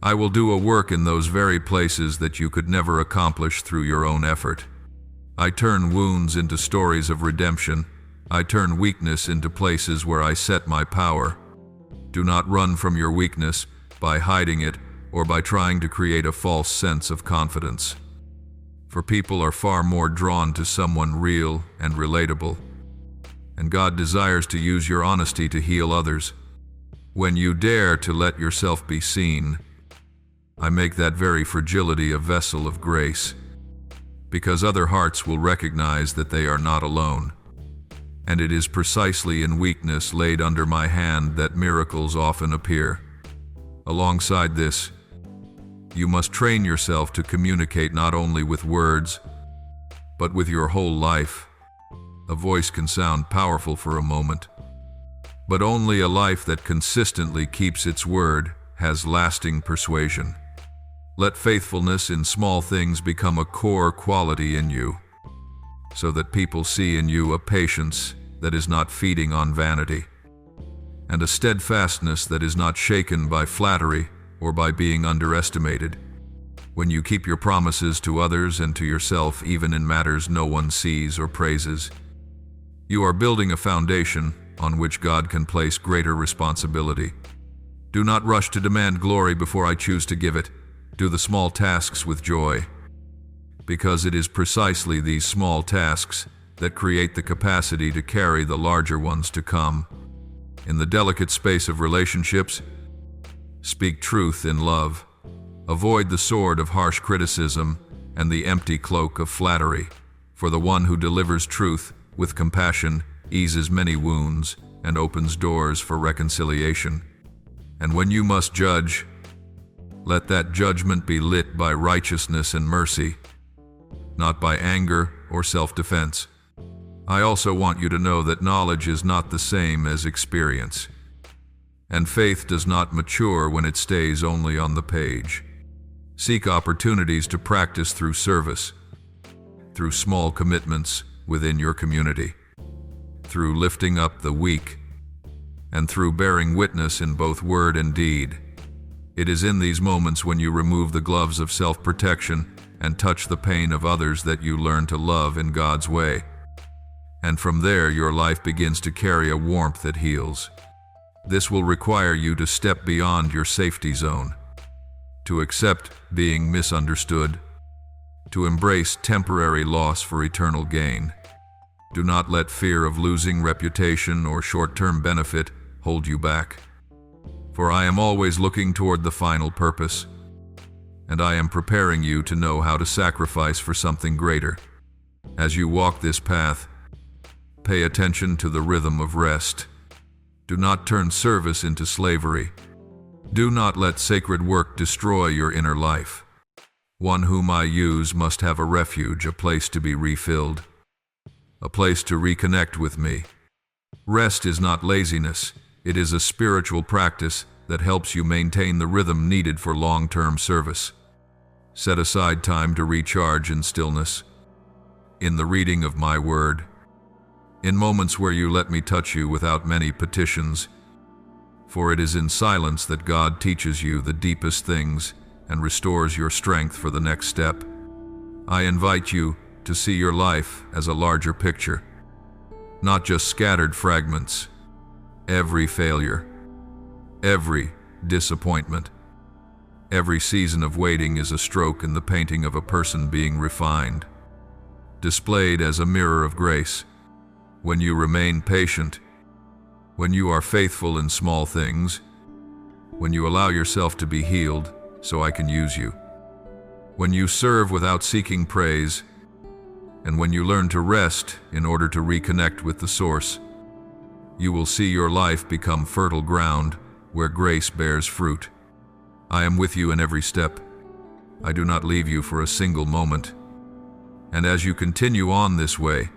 I will do a work in those very places that you could never accomplish through your own effort. I turn wounds into stories of redemption. I turn weakness into places where I set my power. Do not run from your weakness by hiding it or by trying to create a false sense of confidence. For people are far more drawn to someone real and relatable, and God desires to use your honesty to heal others. When you dare to let yourself be seen, I make that very fragility a vessel of grace, because other hearts will recognize that they are not alone. And it is precisely in weakness laid under my hand that miracles often appear. Alongside this, you must train yourself to communicate not only with words, but with your whole life. A voice can sound powerful for a moment, but only a life that consistently keeps its word has lasting persuasion. Let faithfulness in small things become a core quality in you, so that people see in you a patience that is not feeding on vanity, and a steadfastness that is not shaken by flattery or by being underestimated. When you keep your promises to others and to yourself, even in matters no one sees or praises, you are building a foundation on which God can place greater responsibility. Do not rush to demand glory before I choose to give it. Do the small tasks with joy, because it is precisely these small tasks that create the capacity to carry the larger ones to come. In the delicate space of relationships, speak truth in love. Avoid the sword of harsh criticism and the empty cloak of flattery, for the one who delivers truth with compassion eases many wounds and opens doors for reconciliation. And when you must judge, let that judgment be lit by righteousness and mercy, not by anger or self-defense. I also want you to know that knowledge is not the same as experience, and faith does not mature when it stays only on the page. Seek opportunities to practice through service. through small commitments within your community, through lifting up the weak, and through bearing witness in both word and deed. It is in these moments when you remove the gloves of self-protection and touch the pain of others that you learn to love in God's way. And from there, your life begins to carry a warmth that heals. This will require you to step beyond your safety zone, to accept being misunderstood, to embrace temporary loss for eternal gain. Do not let fear of losing reputation or short-term benefit hold you back. For I am always looking toward the final purpose, and I am preparing you to know how to sacrifice for something greater. As you walk this path, pay attention to the rhythm of rest. Do not turn service into slavery. Do not let sacred work destroy your inner life. One whom I use must have a refuge, a place to be refilled, a place to reconnect with me. Rest is not laziness. It is a spiritual practice that helps you maintain the rhythm needed for long-term service. Set aside time to recharge in stillness, in the reading of my word, in moments where you let me touch you without many petitions. For it is in silence that God teaches you the deepest things and restores your strength for the next step. I invite you to see your life as a larger picture, not just scattered fragments. Every failure, every disappointment, every season of waiting is a stroke in the painting of a person being refined, displayed as a mirror of grace. When you remain patient, when you are faithful in small things, when you allow yourself to be healed so I can use you, when you serve without seeking praise, and when you learn to rest in order to reconnect with the source, you will see your life become fertile ground where grace bears fruit. I am with you in every step. I do not leave you for a single moment. And as you continue on this way,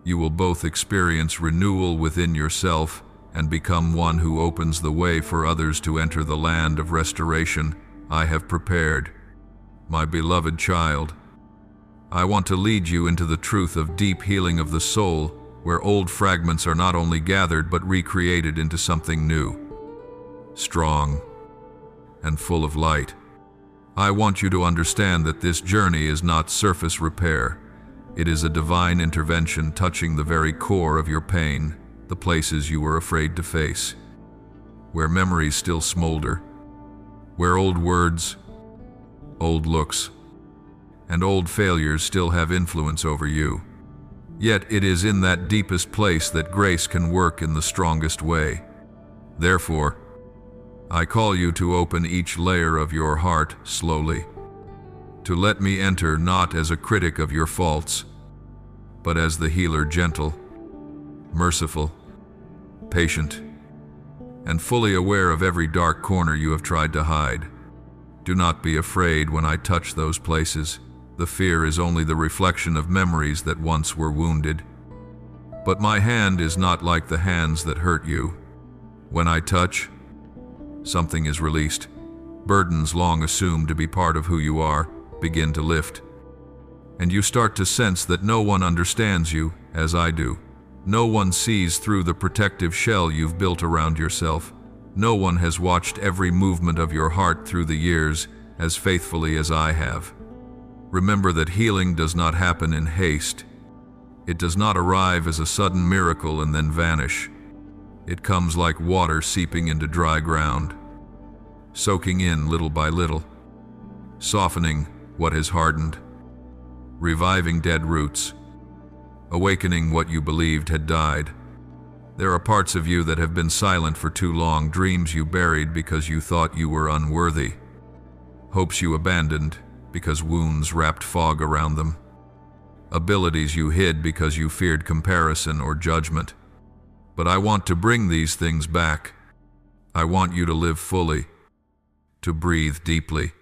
you will both experience renewal within yourself and become one who opens the way for others to enter the land of restoration I have prepared. My beloved child, I want to lead you into the truth of deep healing of the soul, where old fragments are not only gathered but recreated into something new, strong, and full of light. I want you to understand that this journey is not surface repair. It is a divine intervention touching the very core of your pain, the places you were afraid to face, where memories still smolder, where old words, old looks, and old failures still have influence over you. Yet it is in that deepest place that grace can work in the strongest way. Therefore, I call you to open each layer of your heart slowly, to let me enter not as a critic of your faults, but as the healer, gentle, merciful, patient, and fully aware of every dark corner you have tried to hide. Do not be afraid when I touch those places. The fear is only the reflection of memories that once were wounded. But my hand is not like the hands that hurt you. When I touch, something is released. Burdens long assumed to be part of who you are begin to lift. And you start to sense that no one understands you as I do. No one sees through the protective shell you've built around yourself. No one has watched every movement of your heart through the years as faithfully as I have. Remember that healing does not happen in haste. It does not arrive as a sudden miracle and then vanish. It comes like water seeping into dry ground, soaking in little by little, softening what has hardened, reviving dead roots, awakening what you believed had died. There are parts of you that have been silent for too long, dreams you buried because you thought you were unworthy, hopes you abandoned because wounds wrapped fog around them, abilities you hid because you feared comparison or judgment. But I want to bring these things back. I want you to live fully, to breathe deeply,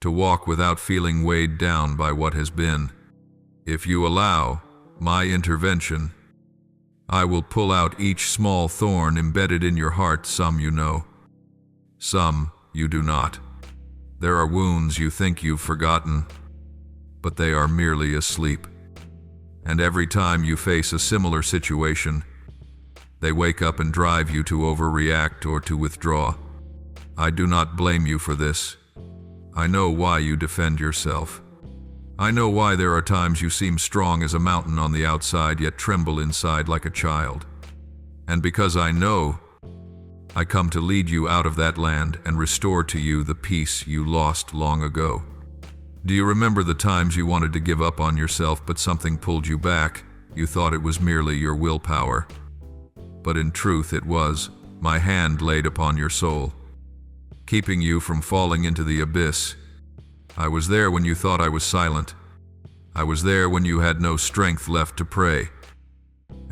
to walk without feeling weighed down by what has been. If you allow my intervention, I will pull out each small thorn embedded in your heart. Some you know, some you do not. There are wounds you think you've forgotten, but they are merely asleep. And every time you face a similar situation, they wake up and drive you to overreact or to withdraw. I do not blame you for this. I know why you defend yourself. I know why there are times you seem strong as a mountain on the outside, yet tremble inside like a child. And because I know, I come to lead you out of that land and restore to you the peace you lost long ago. Do you remember the times you wanted to give up on yourself, but something pulled you back? You thought it was merely your willpower. But in truth it was my hand laid upon your soul, keeping you from falling into the abyss. I was there when you thought I was silent. I was there when you had no strength left to pray,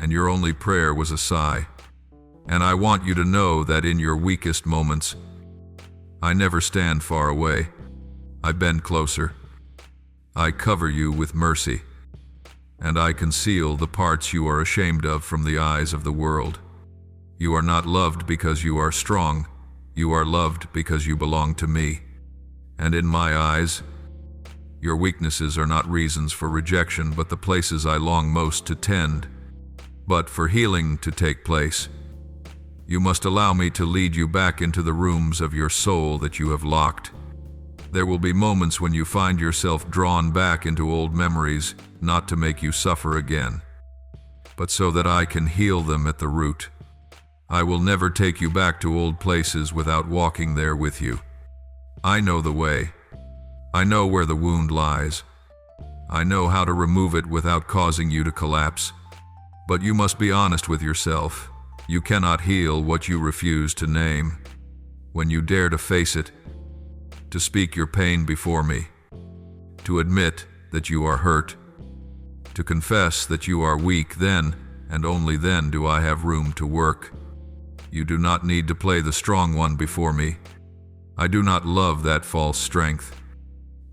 and your only prayer was a sigh. And I want you to know that in your weakest moments, I never stand far away. I bend closer. I cover you with mercy, and I conceal the parts you are ashamed of from the eyes of the world. You are not loved because you are strong. You are loved because you belong to me. And in my eyes, your weaknesses are not reasons for rejection, but the places I long most to tend. But for healing to take place, you must allow me to lead you back into the rooms of your soul that you have locked. There will be moments when you find yourself drawn back into old memories, not to make you suffer again, but so that I can heal them at the root. I will never take you back to old places without walking there with you. I know the way. I know where the wound lies. I know how to remove it without causing you to collapse. But you must be honest with yourself. You cannot heal what you refuse to name. When you dare to face it, to speak your pain before me, to admit that you are hurt, to confess that you are weak, then and only then do I have room to work. You do not need to play the strong one before me. I do not love that false strength.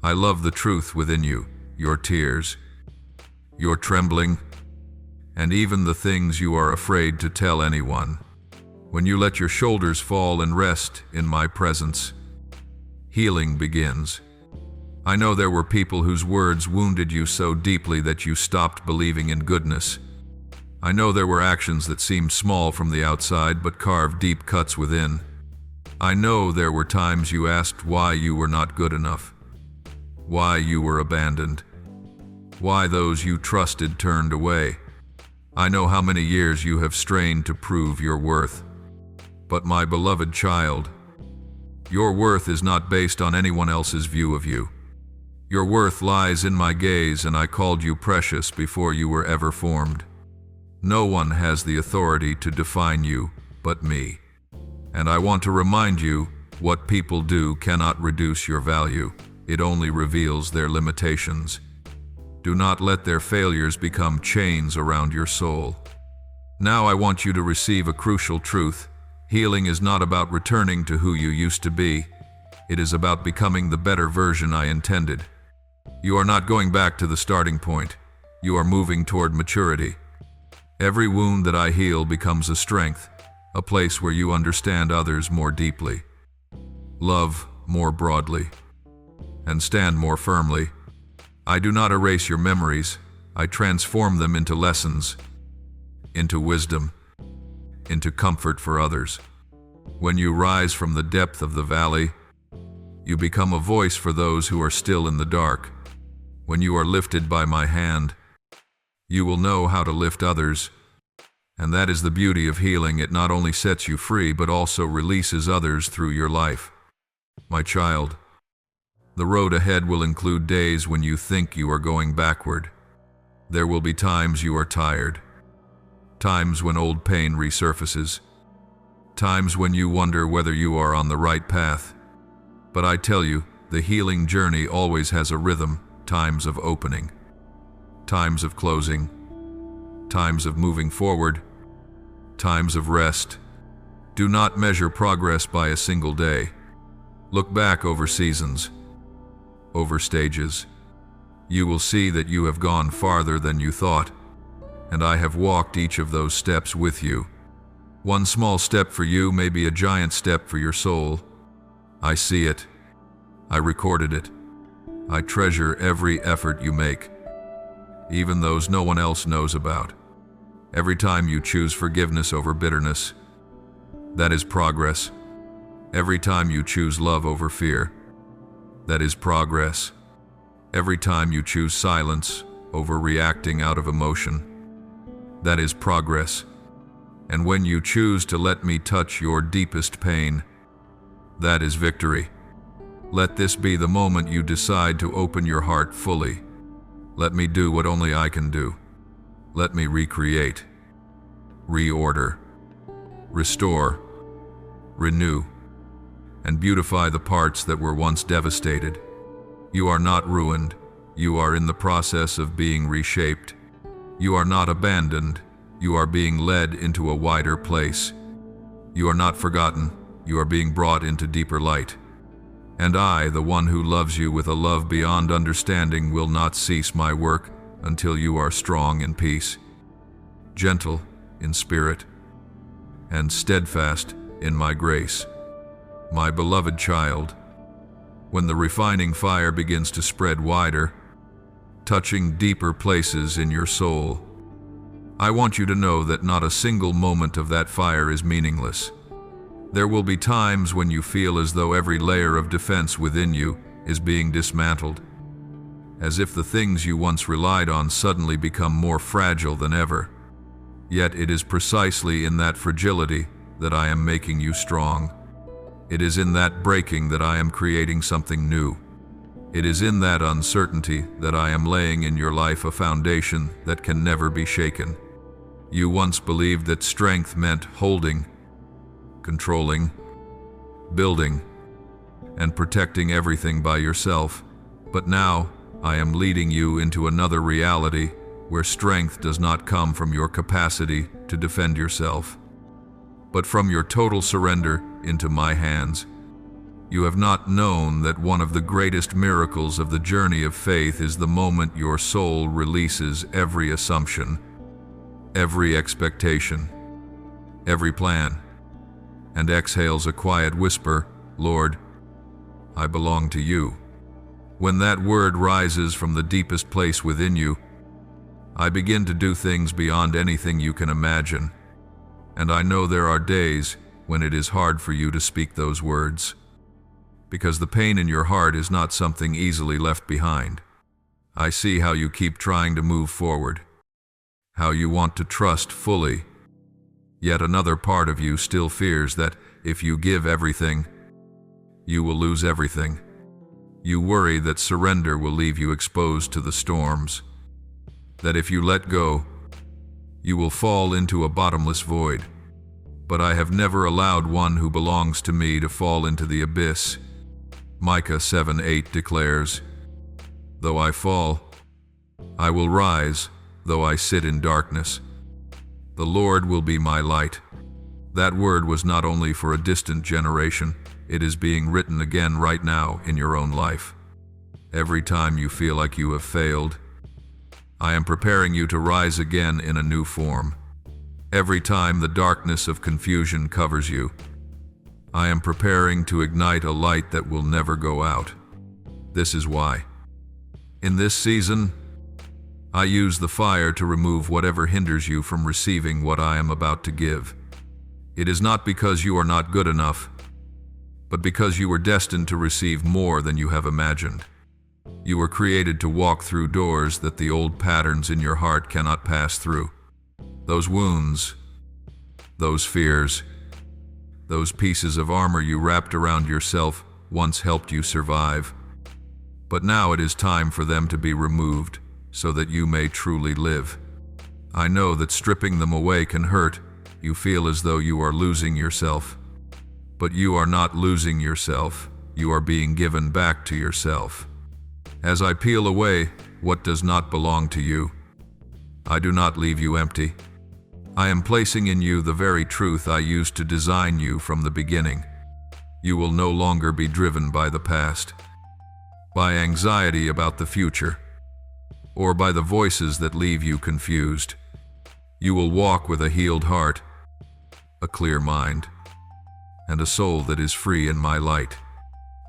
I love the truth within you, your tears, your trembling, and even the things you are afraid to tell anyone. When you let your shoulders fall and rest in my presence, healing begins. I know there were people whose words wounded you so deeply that you stopped believing in goodness. I know there were actions that seemed small from the outside but carved deep cuts within. I know there were times you asked why you were not good enough, why you were abandoned, why those you trusted turned away. I know how many years you have strained to prove your worth. But my beloved child, your worth is not based on anyone else's view of you. Your worth lies in my gaze, and I called you precious before you were ever formed. No one has the authority to define you but me. And I want to remind you, what people do cannot reduce your value. It only reveals their limitations. Do not let their failures become chains around your soul. Now I want you to receive a crucial truth. Healing is not about returning to who you used to be. It is about becoming the better version I intended. You are not going back to the starting point. You are moving toward maturity. Every wound that I heal becomes a strength, a place where you understand others more deeply, love more broadly, and stand more firmly. I do not erase your memories. I transform them into lessons, into wisdom, into comfort for others. When you rise from the depth of the valley, you become a voice for those who are still in the dark. When you are lifted by my hand, you will know how to lift others. And that is the beauty of healing. It not only sets you free, but also releases others through your life. My child, the road ahead will include days when you think you are going backward. There will be times you are tired, times when old pain resurfaces, times when you wonder whether you are on the right path. But I tell you, the healing journey always has a rhythm, times of opening, times of closing, times of moving forward, times of rest. Do not measure progress by a single day. Look back over seasons, over stages. You will see that you have gone farther than you thought, and I have walked each of those steps with you. One small step for you may be a giant step for your soul. I see it. I recorded it. I treasure every effort you make, even those no one else knows about. Every time you choose forgiveness over bitterness, that is progress. Every time you choose love over fear, that is progress. Every time you choose silence over reacting out of emotion, that is progress. And when you choose to let me touch your deepest pain, that is victory. Let this be the moment you decide to open your heart fully. Let me do what only I can do. Let me recreate, reorder, restore, renew, and beautify the parts that were once devastated. You are not ruined. You are in the process of being reshaped. You are not abandoned. You are being led into a wider place. You are not forgotten. You are being brought into deeper light. And I, the one who loves you with a love beyond understanding, will not cease my work until you are strong in peace, gentle in spirit, and steadfast in my grace. My beloved child, when the refining fire begins to spread wider, touching deeper places in your soul, I want you to know that not a single moment of that fire is meaningless. There will be times when you feel as though every layer of defense within you is being dismantled, as if the things you once relied on suddenly become more fragile than ever. Yet it is precisely in that fragility that I am making you strong. It is in that breaking that I am creating something new. It is in that uncertainty that I am laying in your life a foundation that can never be shaken. You once believed that strength meant holding, controlling, building, and protecting everything by yourself. But now, I am leading you into another reality where strength does not come from your capacity to defend yourself, but from your total surrender into my hands. You have not known that one of the greatest miracles of the journey of faith is the moment your soul releases every assumption, every expectation, every plan, and exhales a quiet whisper, "Lord, I belong to you." When that word rises from the deepest place within you, I begin to do things beyond anything you can imagine. And I know there are days when it is hard for you to speak those words, because the pain in your heart is not something easily left behind. I see how you keep trying to move forward, how you want to trust fully. Yet another part of you still fears that if you give everything, you will lose everything. You worry that surrender will leave you exposed to the storms, that if you let go, you will fall into a bottomless void. But I have never allowed one who belongs to me to fall into the abyss. Micah 7:8 declares, "Though I fall, I will rise, though I sit in darkness. The Lord will be my light." That word was not only for a distant generation, it is being written again right now in your own life. Every time you feel like you have failed, I am preparing you to rise again in a new form. Every time the darkness of confusion covers you, I am preparing to ignite a light that will never go out. This is why, in this season, I use the fire to remove whatever hinders you from receiving what I am about to give. It is not because you are not good enough, but because you were destined to receive more than you have imagined. You were created to walk through doors that the old patterns in your heart cannot pass through. Those wounds, those fears, those pieces of armor you wrapped around yourself once helped you survive. But now it is time for them to be removed so that you may truly live. I know that stripping them away can hurt. You feel as though you are losing yourself. But you are not losing yourself. You are being given back to yourself. As I peel away what does not belong to you, I do not leave you empty. I am placing in you the very truth I used to design you from the beginning. You will no longer be driven by the past, by anxiety about the future, or by the voices that leave you confused. You will walk with a healed heart, a clear mind, and a soul that is free in my light.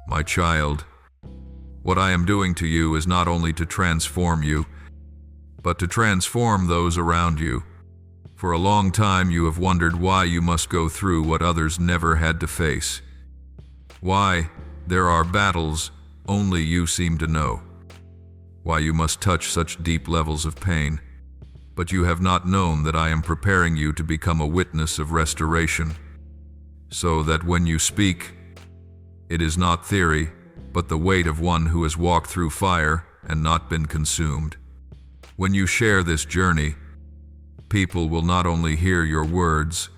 My child, What I am doing to you is not only to transform you, but to transform those around you. For a long time you have wondered why you must go through what others never had to face. Why there are battles only you seem to know. Why you must touch such deep levels of pain. But you have not known that I am preparing you to become a witness of restoration, so that when you speak, it is not theory, but the weight of one who has walked through fire and not been consumed. When you share this journey, people will not only hear your words,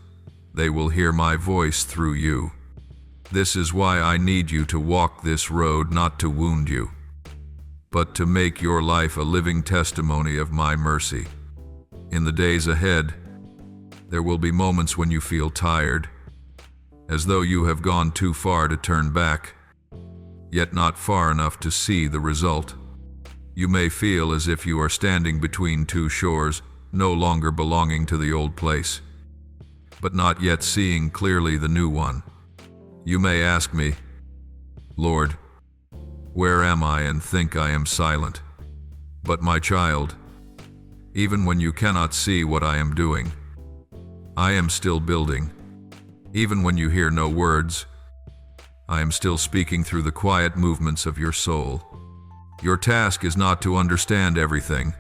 they will hear my voice through you. This is why I need you to walk this road, not to wound you, but to make your life a living testimony of my mercy. In the days ahead, there will be moments when you feel tired, as though you have gone too far to turn back, yet not far enough to see the result. You may feel as if you are standing between two shores, no longer belonging to the old place, but not yet seeing clearly the new one. You may ask me, Lord, where am I, and think I am silent. But my child, even when you cannot see what I am doing, I am still building. Even when you hear no words, I am still speaking through the quiet movements of your soul. Your task is not to understand everything,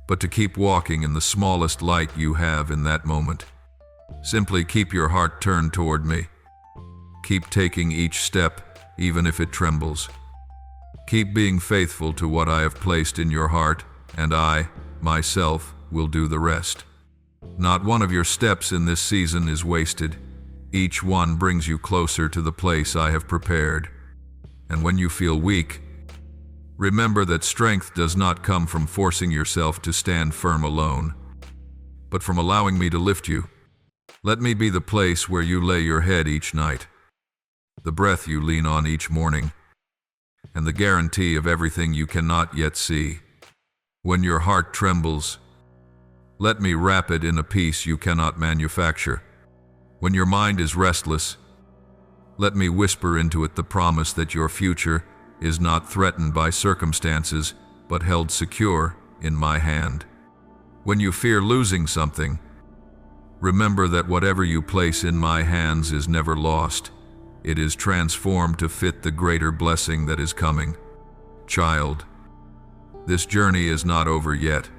but to keep walking in the smallest light you have in that moment. Simply keep your heart turned toward me. Keep taking each step, even if it trembles. Keep being faithful to what I have placed in your heart, and I, myself, will do the rest. Not one of your steps in this season is wasted. Each one brings you closer to the place I have prepared. And when you feel weak, remember that strength does not come from forcing yourself to stand firm alone, but from allowing me to lift you. Let me be the place where you lay your head each night, the breath you lean on each morning, and the guarantee of everything you cannot yet see. When your heart trembles, let me wrap it in a peace you cannot manufacture. When your mind is restless, let me whisper into it the promise that your future is not threatened by circumstances, but held secure in my hand. When you fear losing something, remember that whatever you place in my hands is never lost. It is transformed to fit the greater blessing that is coming. Child, this journey is not over yet,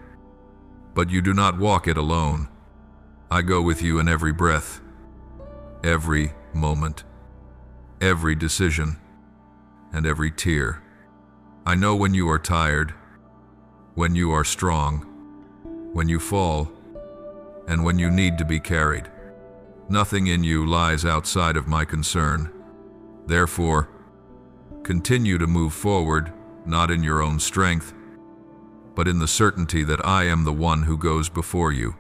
but you do not walk it alone. I go with you in every breath, every moment, every decision, and every tear. I know when you are tired, when you are strong, when you fall, and when you need to be carried. Nothing in you lies outside of my concern. Therefore, continue to move forward, not in your own strength, but in the certainty that I am the one who goes before you,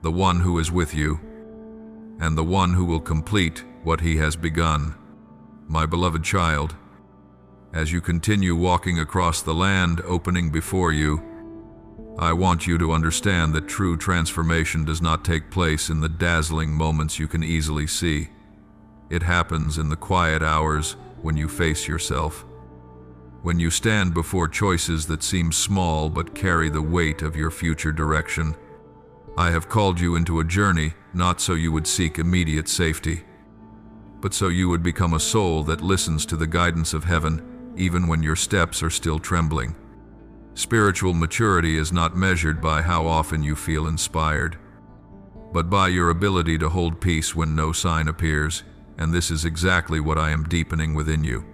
the one who is with you, and the one who will complete what he has begun. My beloved child, as you continue walking across the land opening before you, I want you to understand that true transformation does not take place in the dazzling moments you can easily see. It happens in the quiet hours when you face yourself, when you stand before choices that seem small but carry the weight of your future direction. I have called you into a journey not so you would seek immediate safety, but so you would become a soul that listens to the guidance of heaven even when your steps are still trembling. Spiritual maturity is not measured by how often you feel inspired, but by your ability to hold peace when no sign appears, and this is exactly what I am deepening within you.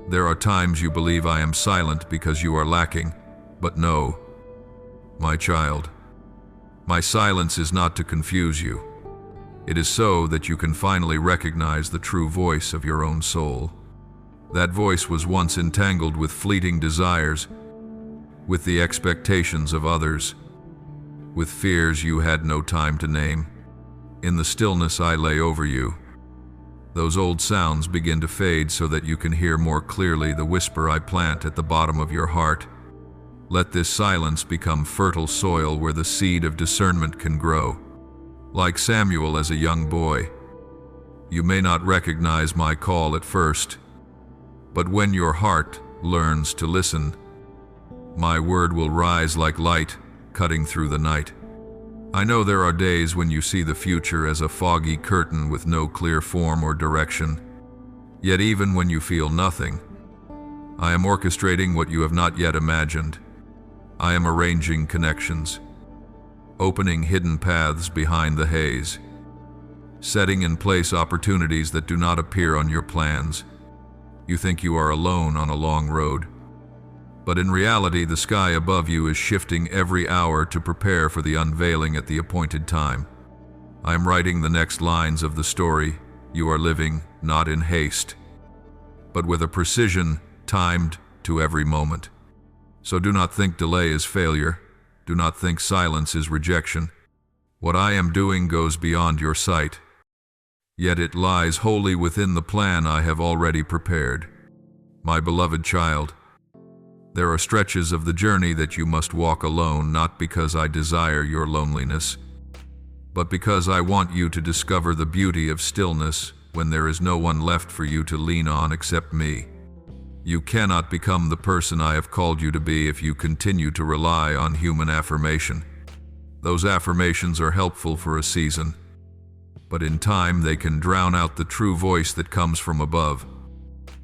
There are times you believe I am silent because you are lacking, but no, my child. My silence is not to confuse you. It is so that you can finally recognize the true voice of your own soul. That voice was once entangled with fleeting desires, with the expectations of others, with fears you had no time to name. In the stillness I lay over you, those old sounds begin to fade so that you can hear more clearly the whisper I plant at the bottom of your heart. Let this silence become fertile soil where the seed of discernment can grow. Like Samuel as a young boy, you may not recognize my call at first, but when your heart learns to listen, my word will rise like light, cutting through the night. I know there are days when you see the future as a foggy curtain with no clear form or direction. Yet even when you feel nothing, I am orchestrating what you have not yet imagined. I am arranging connections, opening hidden paths behind the haze, setting in place opportunities that do not appear on your plans. You think you are alone on a long road, but in reality the sky above you is shifting every hour to prepare for the unveiling at the appointed time. I am writing the next lines of the story you are living, not in haste, but with a precision timed to every moment. So do not think delay is failure. Do not think silence is rejection. What I am doing goes beyond your sight, yet it lies wholly within the plan I have already prepared. My beloved child, there are stretches of the journey that you must walk alone, not because I desire your loneliness, but because I want you to discover the beauty of stillness when there is no one left for you to lean on except me. You cannot become the person I have called you to be if you continue to rely on human affirmation. Those affirmations are helpful for a season, but in time they can drown out the true voice that comes from above.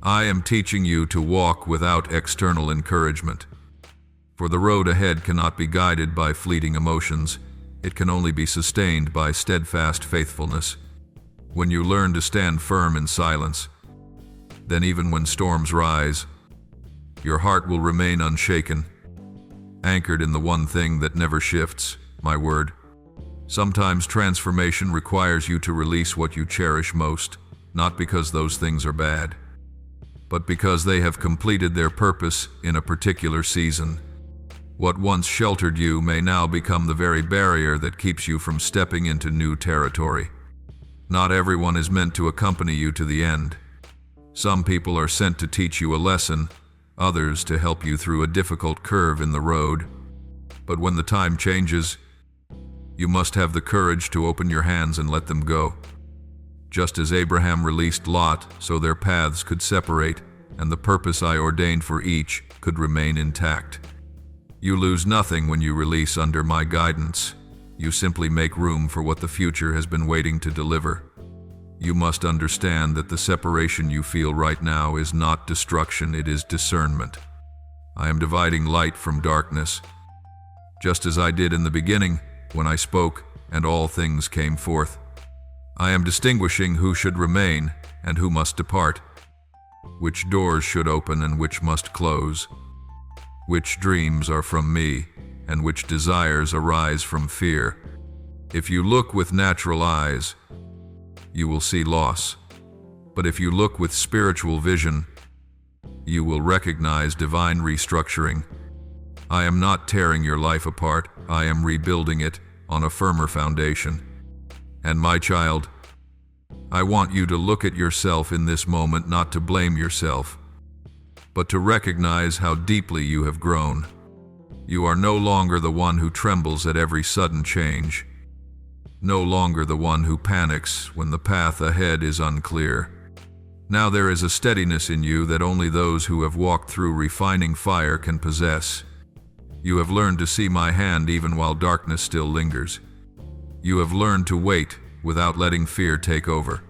I am teaching you to walk without external encouragement, for the road ahead cannot be guided by fleeting emotions. It can only be sustained by steadfast faithfulness. When you learn to stand firm in silence, then even when storms rise, your heart will remain unshaken, anchored in the one thing that never shifts, my word. Sometimes transformation requires you to release what you cherish most, not because those things are bad, but because they have completed their purpose in a particular season. What once sheltered you may now become the very barrier that keeps you from stepping into new territory. Not everyone is meant to accompany you to the end. Some people are sent to teach you a lesson, others to help you through a difficult curve in the road. But when the time changes, you must have the courage to open your hands and let them go. Just as Abraham released Lot so their paths could separate and the purpose I ordained for each could remain intact. You lose nothing when you release under my guidance. You simply make room for what the future has been waiting to deliver. You must understand that the separation you feel right now is not destruction, it is discernment. I am dividing light from darkness, just as I did in the beginning when I spoke and all things came forth. I am distinguishing who should remain and who must depart, which doors should open and which must close, which dreams are from me and which desires arise from fear. If you look with natural eyes, you will see loss. But if you look with spiritual vision, you will recognize divine restructuring. I am not tearing your life apart, I am rebuilding it on a firmer foundation. And my child, I want you to look at yourself in this moment, not to blame yourself, but to recognize how deeply you have grown. You are no longer the one who trembles at every sudden change, no longer the one who panics when the path ahead is unclear. Now there is a steadiness in you that only those who have walked through refining fire can possess. You have learned to see my hand even while darkness still lingers. You have learned to wait without letting fear take over.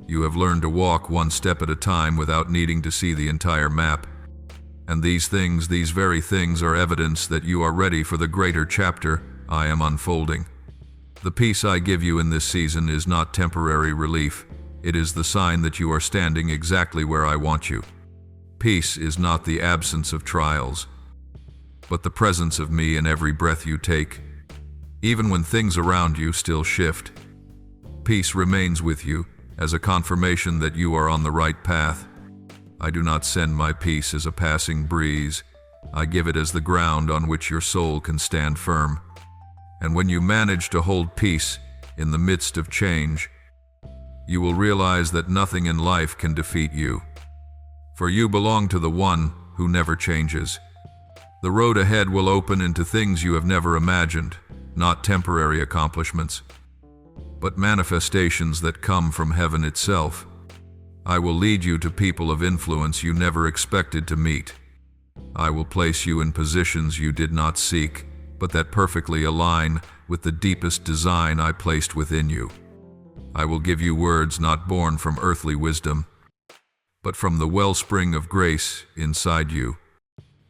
You have learned to walk one step at a time without needing to see the entire map. And these very things are evidence that you are ready for the greater chapter I am unfolding. The peace I give you in this season is not temporary relief. It is the sign that you are standing exactly where I want you. Peace is not the absence of trials, but the presence of me in every breath you take. Even when things around you still shift, peace remains with you as a confirmation that you are on the right path. I do not send my peace as a passing breeze. I give it as the ground on which your soul can stand firm. And when you manage to hold peace in the midst of change, you will realize that nothing in life can defeat you. For you belong to the one who never changes. The road ahead will open into things you have never imagined, not temporary accomplishments, but manifestations that come from heaven itself. I will lead you to people of influence you never expected to meet. I will place you in positions you did not seek, but that perfectly align with the deepest design I placed within you. I will give you words not born from earthly wisdom, but from the wellspring of grace inside you.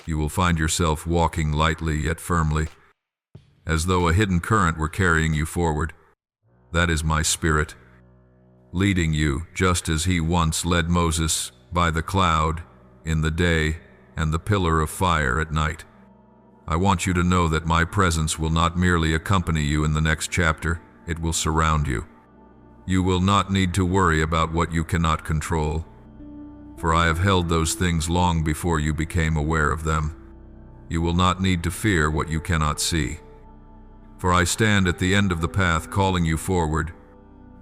You will find yourself walking lightly yet firmly, as though a hidden current were carrying you forward. That is my Spirit, leading you just as He once led Moses by the cloud in the day and the pillar of fire at night. I want you to know that my presence will not merely accompany you in the next chapter, it will surround you. You will not need to worry about what you cannot control, for I have held those things long before you became aware of them. You will not need to fear what you cannot see, for I stand at the end of the path calling you forward.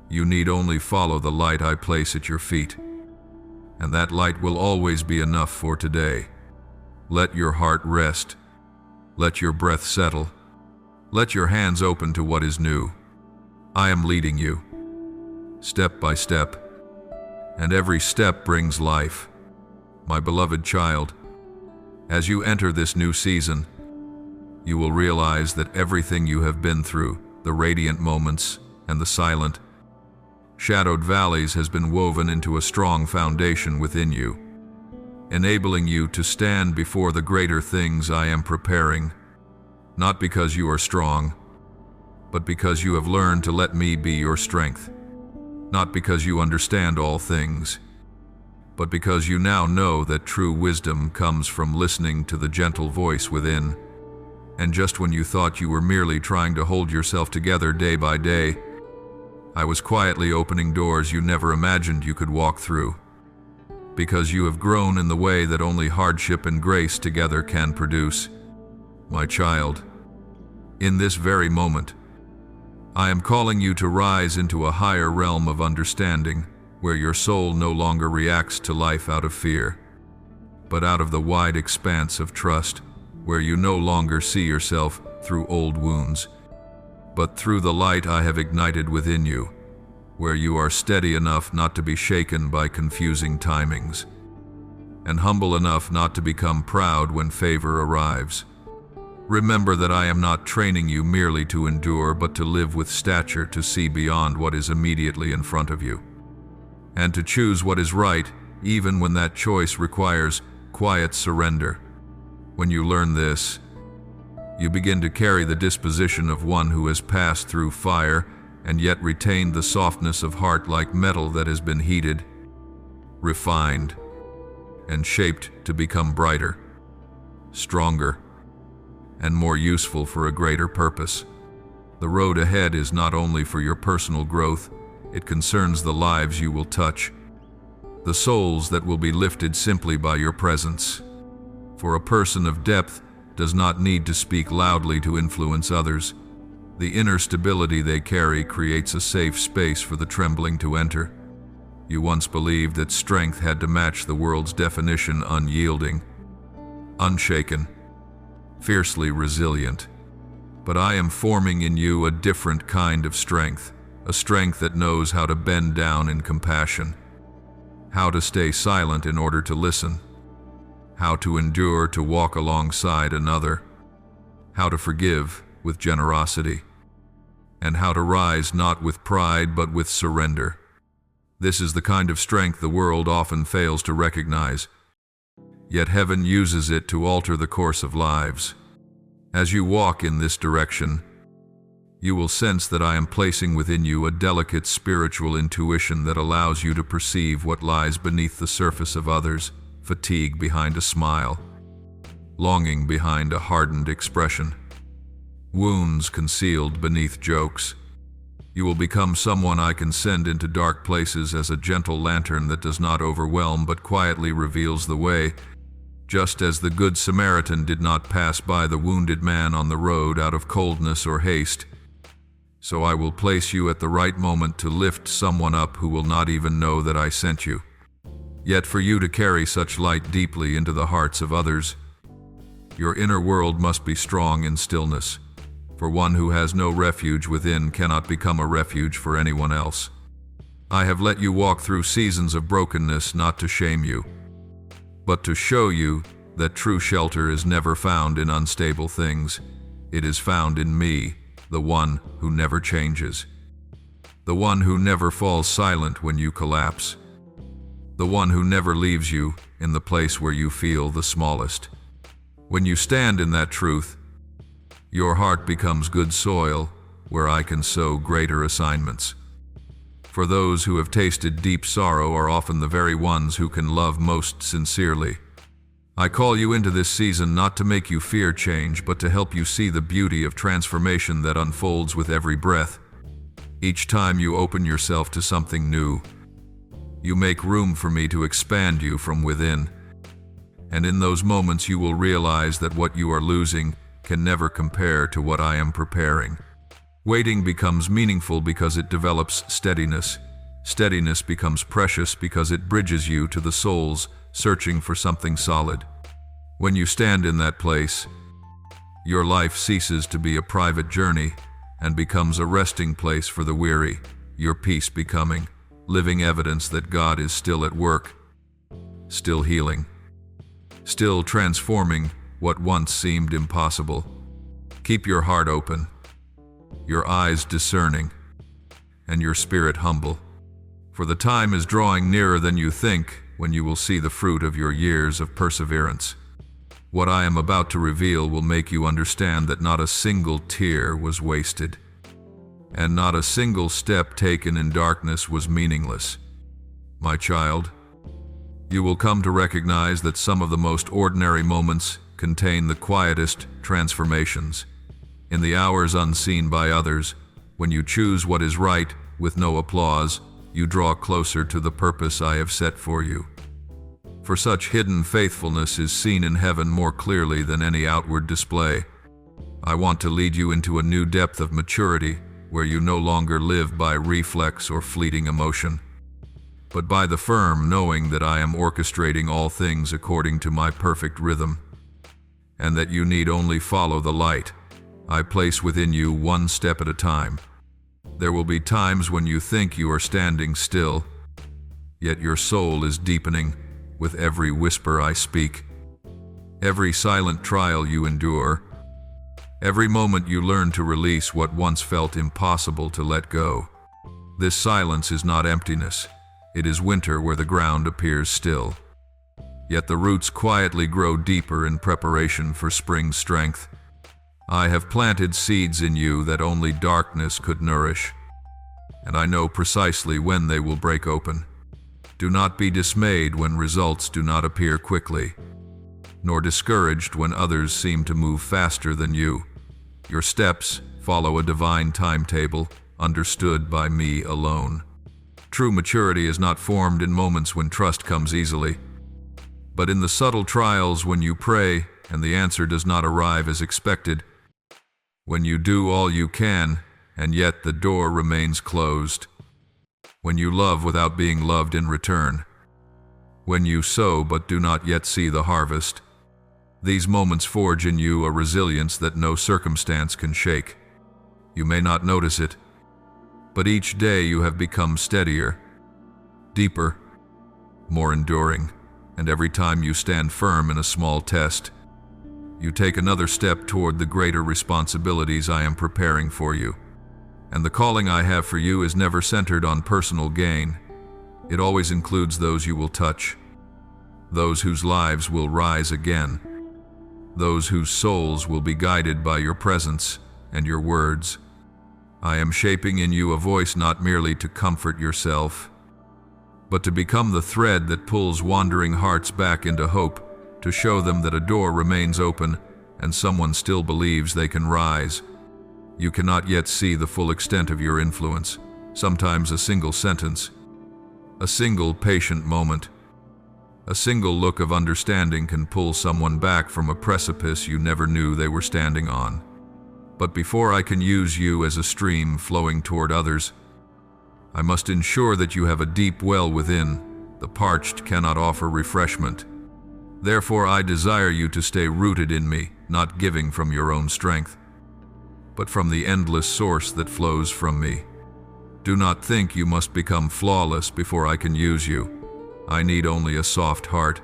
You need only follow the light I place at your feet, and that light will always be enough for today. Let your heart rest. Let your breath settle. Let your hands open to what is new. I am leading you, step by step, and every step brings life. My beloved child, as you enter this new season, you will realize that everything you have been through, the radiant moments and the silent, shadowed valleys, has been woven into a strong foundation within you, enabling you to stand before the greater things I am preparing, not because you are strong, but because you have learned to let me be your strength, not because you understand all things, but because you now know that true wisdom comes from listening to the gentle voice within. And just when you thought you were merely trying to hold yourself together day by day, I was quietly opening doors you never imagined you could walk through, because you have grown in the way that only hardship and grace together can produce. My child, in this very moment, I am calling you to rise into a higher realm of understanding, where your soul no longer reacts to life out of fear, but out of the wide expanse of trust, where you no longer see yourself through old wounds, but through the light I have ignited within you, where you are steady enough not to be shaken by confusing timings, and humble enough not to become proud when favor arrives. Remember that I am not training you merely to endure, but to live with stature, to see beyond what is immediately in front of you, and to choose what is right, even when that choice requires quiet surrender. When you learn this, you begin to carry the disposition of one who has passed through fire and yet retained the softness of heart like metal that has been heated, refined, and shaped to become brighter, stronger, and more useful for a greater purpose. The road ahead is not only for your personal growth, it concerns the lives you will touch, the souls that will be lifted simply by your presence. For a person of depth does not need to speak loudly to influence others. The inner stability they carry creates a safe space for the trembling to enter. You once believed that strength had to match the world's definition: unyielding, unshaken, fiercely resilient. But I am forming in you a different kind of strength, a strength that knows how to bend down in compassion, how to stay silent in order to listen, how to endure to walk alongside another, how to forgive with generosity, and how to rise not with pride but with surrender. This is the kind of strength the world often fails to recognize, yet heaven uses it to alter the course of lives. As you walk in this direction, you will sense that I am placing within you a delicate spiritual intuition that allows you to perceive what lies beneath the surface of others: fatigue behind a smile, longing behind a hardened expression, wounds concealed beneath jokes. You will become someone I can send into dark places as a gentle lantern that does not overwhelm but quietly reveals the way, just as the Good Samaritan did not pass by the wounded man on the road out of coldness or haste. So I will place you at the right moment to lift someone up who will not even know that I sent you. Yet for you to carry such light deeply into the hearts of others, your inner world must be strong in stillness, for one who has no refuge within cannot become a refuge for anyone else. I have let you walk through seasons of brokenness not to shame you, but to show you that true shelter is never found in unstable things. It is found in me, the one who never changes, the one who never falls silent when you collapse, the one who never leaves you in the place where you feel the smallest. When you stand in that truth, your heart becomes good soil where I can sow greater assignments. For those who have tasted deep sorrow are often the very ones who can love most sincerely. I call you into this season not to make you fear change, but to help you see the beauty of transformation that unfolds with every breath. Each time you open yourself to something new, you make room for me to expand you from within. And in those moments you will realize that what you are losing can never compare to what I am preparing. Waiting becomes meaningful because it develops steadiness. Steadiness becomes precious because it bridges you to the souls searching for something solid. When you stand in that place, your life ceases to be a private journey and becomes a resting place for the weary, your peace becoming living evidence that God is still at work, still healing, still transforming what once seemed impossible. Keep your heart open, your eyes discerning, and your spirit humble. For the time is drawing nearer than you think when you will see the fruit of your years of perseverance. What I am about to reveal will make you understand that not a single tear was wasted, and not a single step taken in darkness was meaningless. My child, you will come to recognize that some of the most ordinary moments contain the quietest transformations. In the hours unseen by others, when you choose what is right with no applause, you draw closer to the purpose I have set for you. For such hidden faithfulness is seen in heaven more clearly than any outward display. I want to lead you into a new depth of maturity where you no longer live by reflex or fleeting emotion, but by the firm knowing that I am orchestrating all things according to my perfect rhythm, and that you need only follow the light I place within you one step at a time. There will be times when you think you are standing still, yet your soul is deepening with every whisper I speak, every silent trial you endure, every moment you learn to release what once felt impossible to let go. This silence is not emptiness, it is winter where the ground appears still. Yet the roots quietly grow deeper in preparation for spring's strength. I have planted seeds in you that only darkness could nourish, and I know precisely when they will break open. Do not be dismayed when results do not appear quickly, nor discouraged when others seem to move faster than you. Your steps follow a divine timetable, understood by me alone. True maturity is not formed in moments when trust comes easily, but in the subtle trials when you pray and the answer does not arrive as expected, when you do all you can and yet the door remains closed, when you love without being loved in return, when you sow but do not yet see the harvest. These moments forge in you a resilience that no circumstance can shake. You may not notice it, but each day you have become steadier, deeper, more enduring, and every time you stand firm in a small test, you take another step toward the greater responsibilities I am preparing for you. And the calling I have for you is never centered on personal gain. It always includes those you will touch, those whose lives will rise again, those whose souls will be guided by your presence and your words. I am shaping in you a voice not merely to comfort yourself, but to become the thread that pulls wandering hearts back into hope, to show them that a door remains open and someone still believes they can rise. You cannot yet see the full extent of your influence. Sometimes a single sentence, a single patient moment, a single look of understanding can pull someone back from a precipice you never knew they were standing on. But before I can use you as a stream flowing toward others, I must ensure that you have a deep well within. The parched cannot offer refreshment. Therefore I desire you to stay rooted in me, not giving from your own strength, but from the endless source that flows from me. Do not think you must become flawless before I can use you. I need only a soft heart,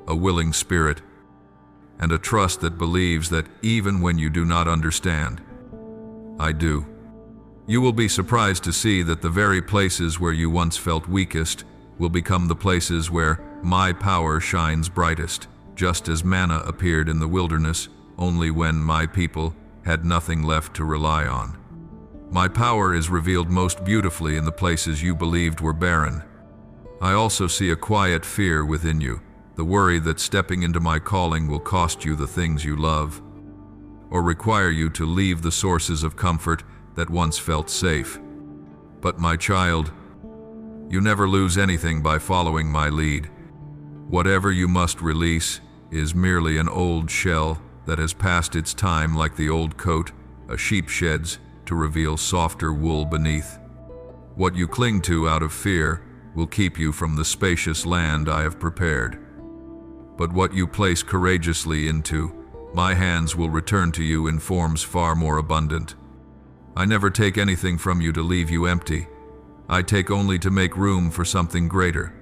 a willing spirit, and a trust that believes that even when you do not understand, I do. You will be surprised to see that the very places where you once felt weakest will become the places where my power shines brightest, just as manna appeared in the wilderness only when my people had nothing left to rely on. My power is revealed most beautifully in the places you believed were barren. I also see a quiet fear within you, the worry that stepping into my calling will cost you the things you love, or require you to leave the sources of comfort that once felt safe. But my child, you never lose anything by following my lead. Whatever you must release is merely an old shell that has passed its time, like the old coat a sheep sheds to reveal softer wool beneath. What you cling to out of fear will keep you from the spacious land I have prepared. But what you place courageously into, my hands will return to you in forms far more abundant. I never take anything from you to leave you empty. I take only to make room for something greater.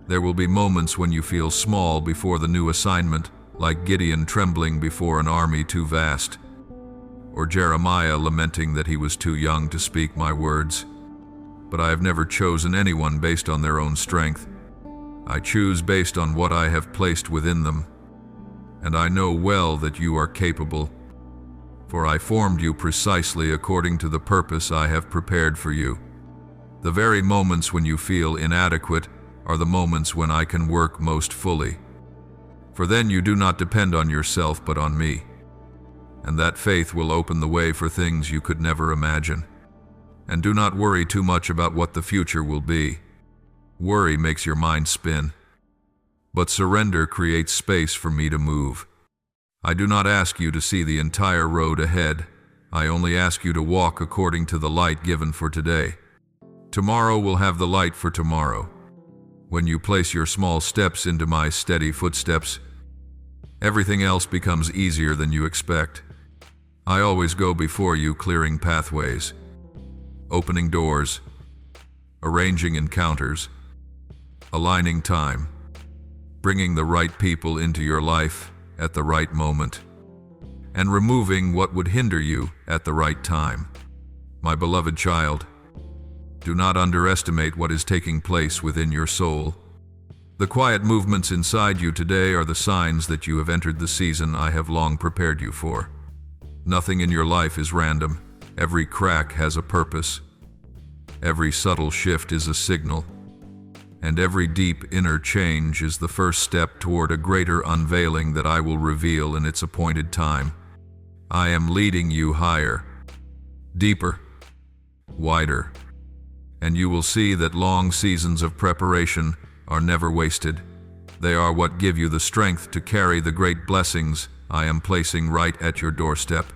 There will be moments when you feel small before the new assignment, like Gideon trembling before an army too vast, or Jeremiah lamenting that he was too young to speak my words. But I have never chosen anyone based on their own strength. I choose based on what I have placed within them, and I know well that you are capable, for I formed you precisely according to the purpose I have prepared for you. The very moments when you feel inadequate are the moments when I can work most fully, for then you do not depend on yourself but on me, and that faith will open the way for things you could never imagine. And do not worry too much about what the future will be. Worry makes your mind spin, but surrender creates space for me to move. I do not ask you to see the entire road ahead. I only ask you to walk according to the light given for today. Tomorrow will have the light for tomorrow. When you place your small steps into my steady footsteps, everything else becomes easier than you expect. I always go before you, clearing pathways, opening doors, arranging encounters, aligning time, bringing the right people into your life at the right moment, and removing what would hinder you at the right time. My beloved child, do not underestimate what is taking place within your soul. The quiet movements inside you today are the signs that you have entered the season I have long prepared you for. Nothing in your life is random. Every crack has a purpose. Every subtle shift is a signal. And every deep inner change is the first step toward a greater unveiling that I will reveal in its appointed time. I am leading you higher, deeper, wider, and you will see that long seasons of preparation are never wasted. They are what give you the strength to carry the great blessings I am placing right at your doorstep.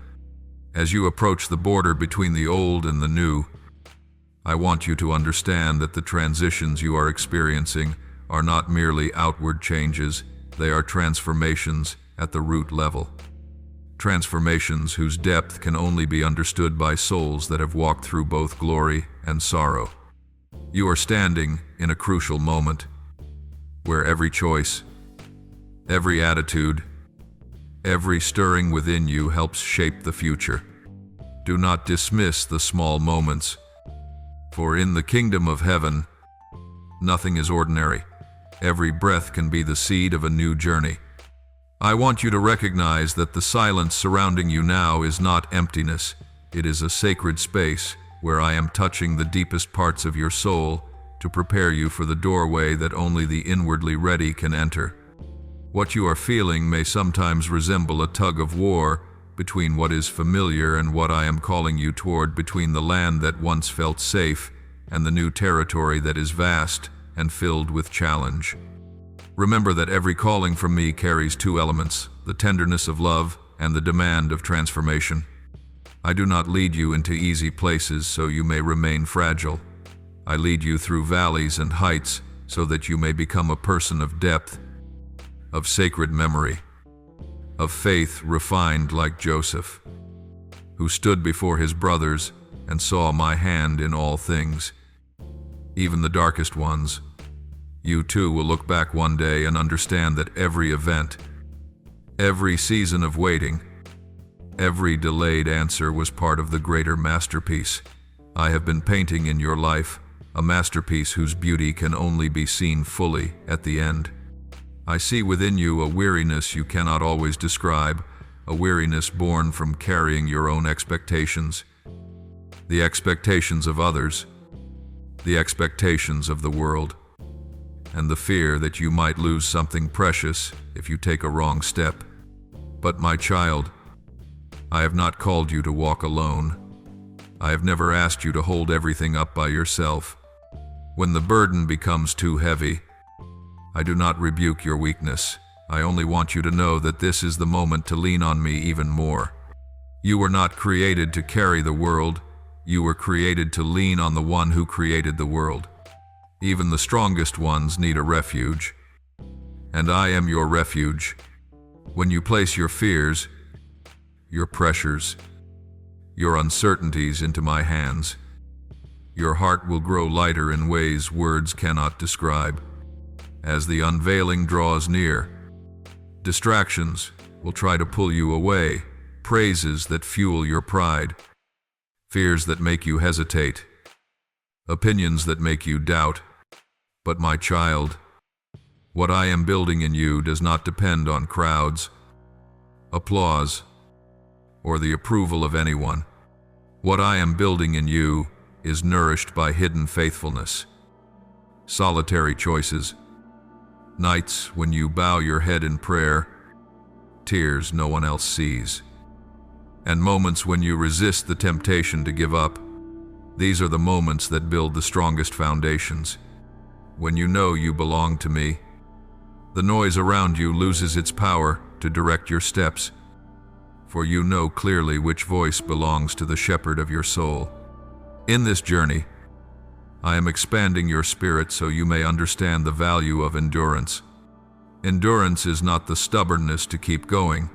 As you approach the border between the old and the new, I want you to understand that the transitions you are experiencing are not merely outward changes, they are transformations at the root level. Transformations whose depth can only be understood by souls that have walked through both glory and sorrow. You are standing in a crucial moment, where every choice, every attitude, every stirring within you helps shape the future. Do not dismiss the small moments, for in the kingdom of heaven, nothing is ordinary. Every breath can be the seed of a new journey. I want you to recognize that the silence surrounding you now is not emptiness. It is a sacred space where I am touching the deepest parts of your soul to prepare you for the doorway that only the inwardly ready can enter. What you are feeling may sometimes resemble a tug of war between what is familiar and what I am calling you toward, between the land that once felt safe and the new territory that is vast and filled with challenge. Remember that every calling from me carries two elements, the tenderness of love and the demand of transformation. I do not lead you into easy places so you may remain fragile. I lead you through valleys and heights so that you may become a person of depth, of sacred memory, of faith refined like Joseph, who stood before his brothers and saw my hand in all things, even the darkest ones. You too will look back one day and understand that every event, every season of waiting, every delayed answer was part of the greater masterpiece I have been painting in your life, a masterpiece whose beauty can only be seen fully at the end. I see within you a weariness you cannot always describe, a weariness born from carrying your own expectations, the expectations of others, the expectations of the world, and the fear that you might lose something precious if you take a wrong step. But my child, I have not called you to walk alone. I have never asked you to hold everything up by yourself. When the burden becomes too heavy, I do not rebuke your weakness. I only want you to know that this is the moment to lean on me even more. You were not created to carry the world. You were created to lean on the one who created the world. Even the strongest ones need a refuge, and I am your refuge. When you place your fears, your pressures, your uncertainties into my hands, your heart will grow lighter in ways words cannot describe. As the unveiling draws near, distractions will try to pull you away, praises that fuel your pride, fears that make you hesitate, opinions that make you doubt. But my child, what I am building in you does not depend on crowds, applause, or the approval of anyone. What I am building in you is nourished by hidden faithfulness, solitary choices, nights when you bow your head in prayer, tears no one else sees, and moments when you resist the temptation to give up. These are the moments that build the strongest foundations. When you know you belong to me, the noise around you loses its power to direct your steps, for you know clearly which voice belongs to the shepherd of your soul. In this journey, I am expanding your spirit so you may understand the value of endurance. Endurance is not the stubbornness to keep going.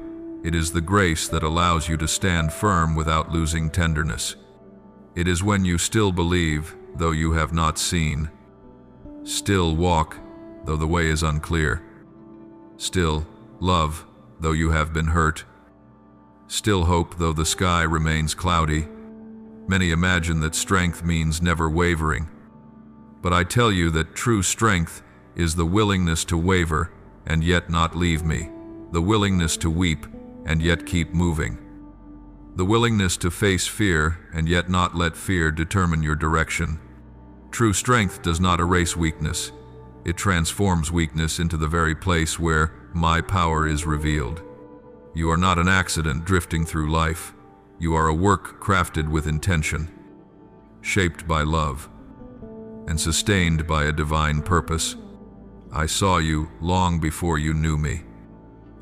It is the grace that allows you to stand firm without losing tenderness. It is when you still believe, though you have not seen. Still walk, though the way is unclear. Still love, though you have been hurt. Still hope, though the sky remains cloudy. Many imagine that strength means never wavering. But I tell you that true strength is the willingness to waver and yet not leave me, the willingness to weep and yet keep moving, the willingness to face fear and yet not let fear determine your direction. True strength does not erase weakness. It transforms weakness into the very place where my power is revealed. You are not an accident drifting through life. You are a work crafted with intention, shaped by love, and sustained by a divine purpose. I saw you long before you knew me.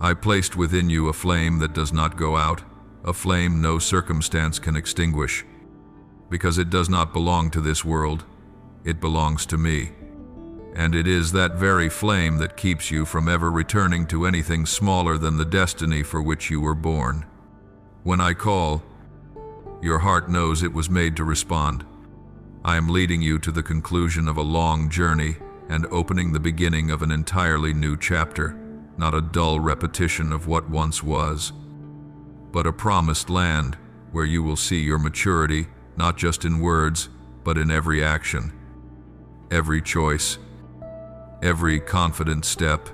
I placed within you a flame that does not go out, a flame no circumstance can extinguish, because it does not belong to this world, it belongs to me. And it is that very flame that keeps you from ever returning to anything smaller than the destiny for which you were born. When I call, your heart knows it was made to respond. I am leading you to the conclusion of a long journey and opening the beginning of an entirely new chapter, not a dull repetition of what once was, but a promised land where you will see your maturity, not just in words, but in every action, every choice, every confident step.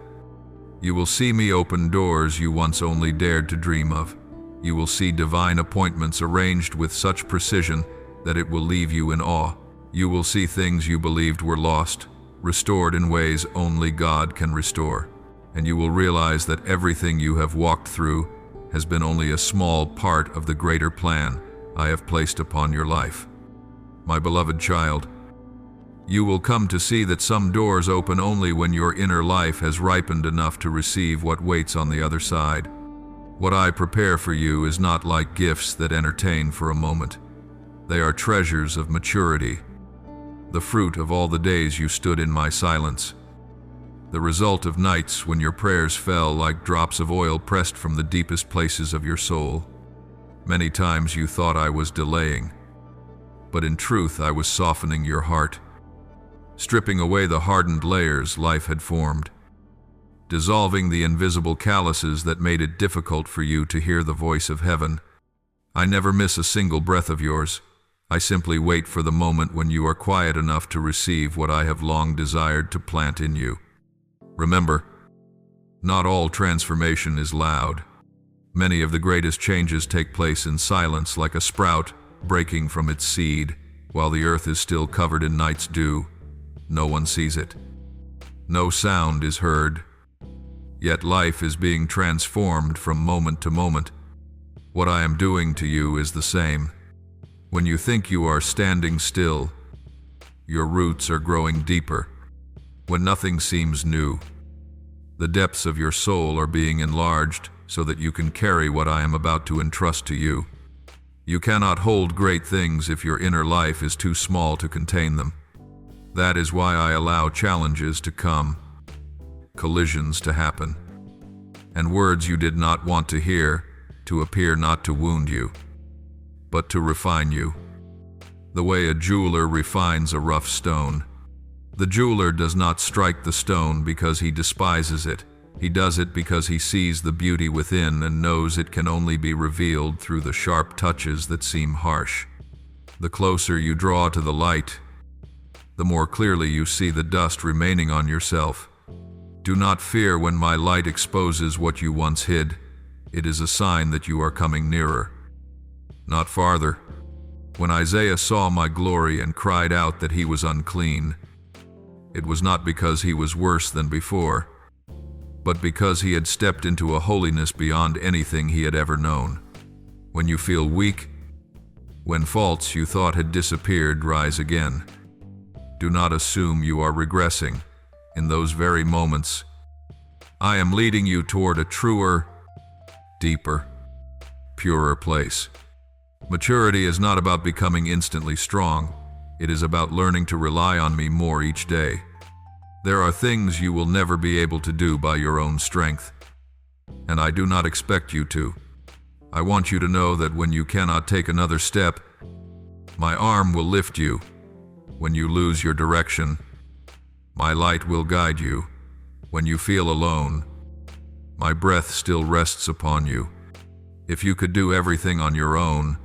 You will see me open doors you once only dared to dream of. You will see divine appointments arranged with such precision that it will leave you in awe. You will see things you believed were lost, restored in ways only God can restore. And you will realize that everything you have walked through has been only a small part of the greater plan I have placed upon your life. My beloved child, you will come to see that some doors open only when your inner life has ripened enough to receive what waits on the other side. What I prepare for you is not like gifts that entertain for a moment. They are treasures of maturity, the fruit of all the days you stood in my silence, the result of nights when your prayers fell like drops of oil pressed from the deepest places of your soul. Many times you thought I was delaying, but in truth I was softening your heart, stripping away the hardened layers life had formed, dissolving the invisible calluses that made it difficult for you to hear the voice of heaven. I never miss a single breath of yours. I simply wait for the moment when you are quiet enough to receive what I have long desired to plant in you. Remember, not all transformation is loud. Many of the greatest changes take place in silence, like a sprout breaking from its seed. While the earth is still covered in night's dew, no one sees it. No sound is heard. Yet life is being transformed from moment to moment. What I am doing to you is the same. When you think you are standing still, your roots are growing deeper. When nothing seems new, the depths of your soul are being enlarged so that you can carry what I am about to entrust to you. You cannot hold great things if your inner life is too small to contain them. That is why I allow challenges to come, collisions to happen, and words you did not want to hear to appear not to wound you, but to refine you. The way a jeweler refines a rough stone. The jeweler does not strike the stone because he despises it. He does it because he sees the beauty within and knows it can only be revealed through the sharp touches that seem harsh. The closer you draw to the light, the more clearly you see the dust remaining on yourself. Do not fear when my light exposes what you once hid. It is a sign that you are coming nearer, not farther. When Isaiah saw my glory and cried out that he was unclean, it was not because he was worse than before, but because he had stepped into a holiness beyond anything he had ever known. When you feel weak, when faults you thought had disappeared rise again, do not assume you are regressing. In those very moments, I am leading you toward a truer, deeper, purer place. Maturity is not about becoming instantly strong. It is about learning to rely on me more each day. There are things you will never be able to do by your own strength, and I do not expect you to. I want you to know that when you cannot take another step, my arm will lift you. When you lose your direction, my light will guide you. When you feel alone, my breath still rests upon you. If you could do everything on your own,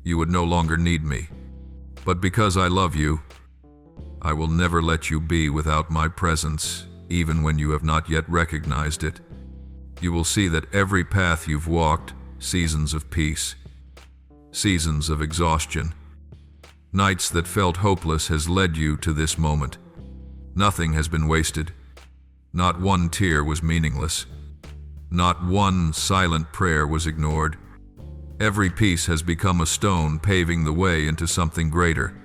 you would no longer need me. But because I love you, I will never let you be without my presence, even when you have not yet recognized it. You will see that every path you've walked, seasons of peace, seasons of exhaustion, nights that felt hopeless, has led you to this moment. Nothing has been wasted. Not one tear was meaningless. Not one silent prayer was ignored. Every piece has become a stone paving the way into something greater.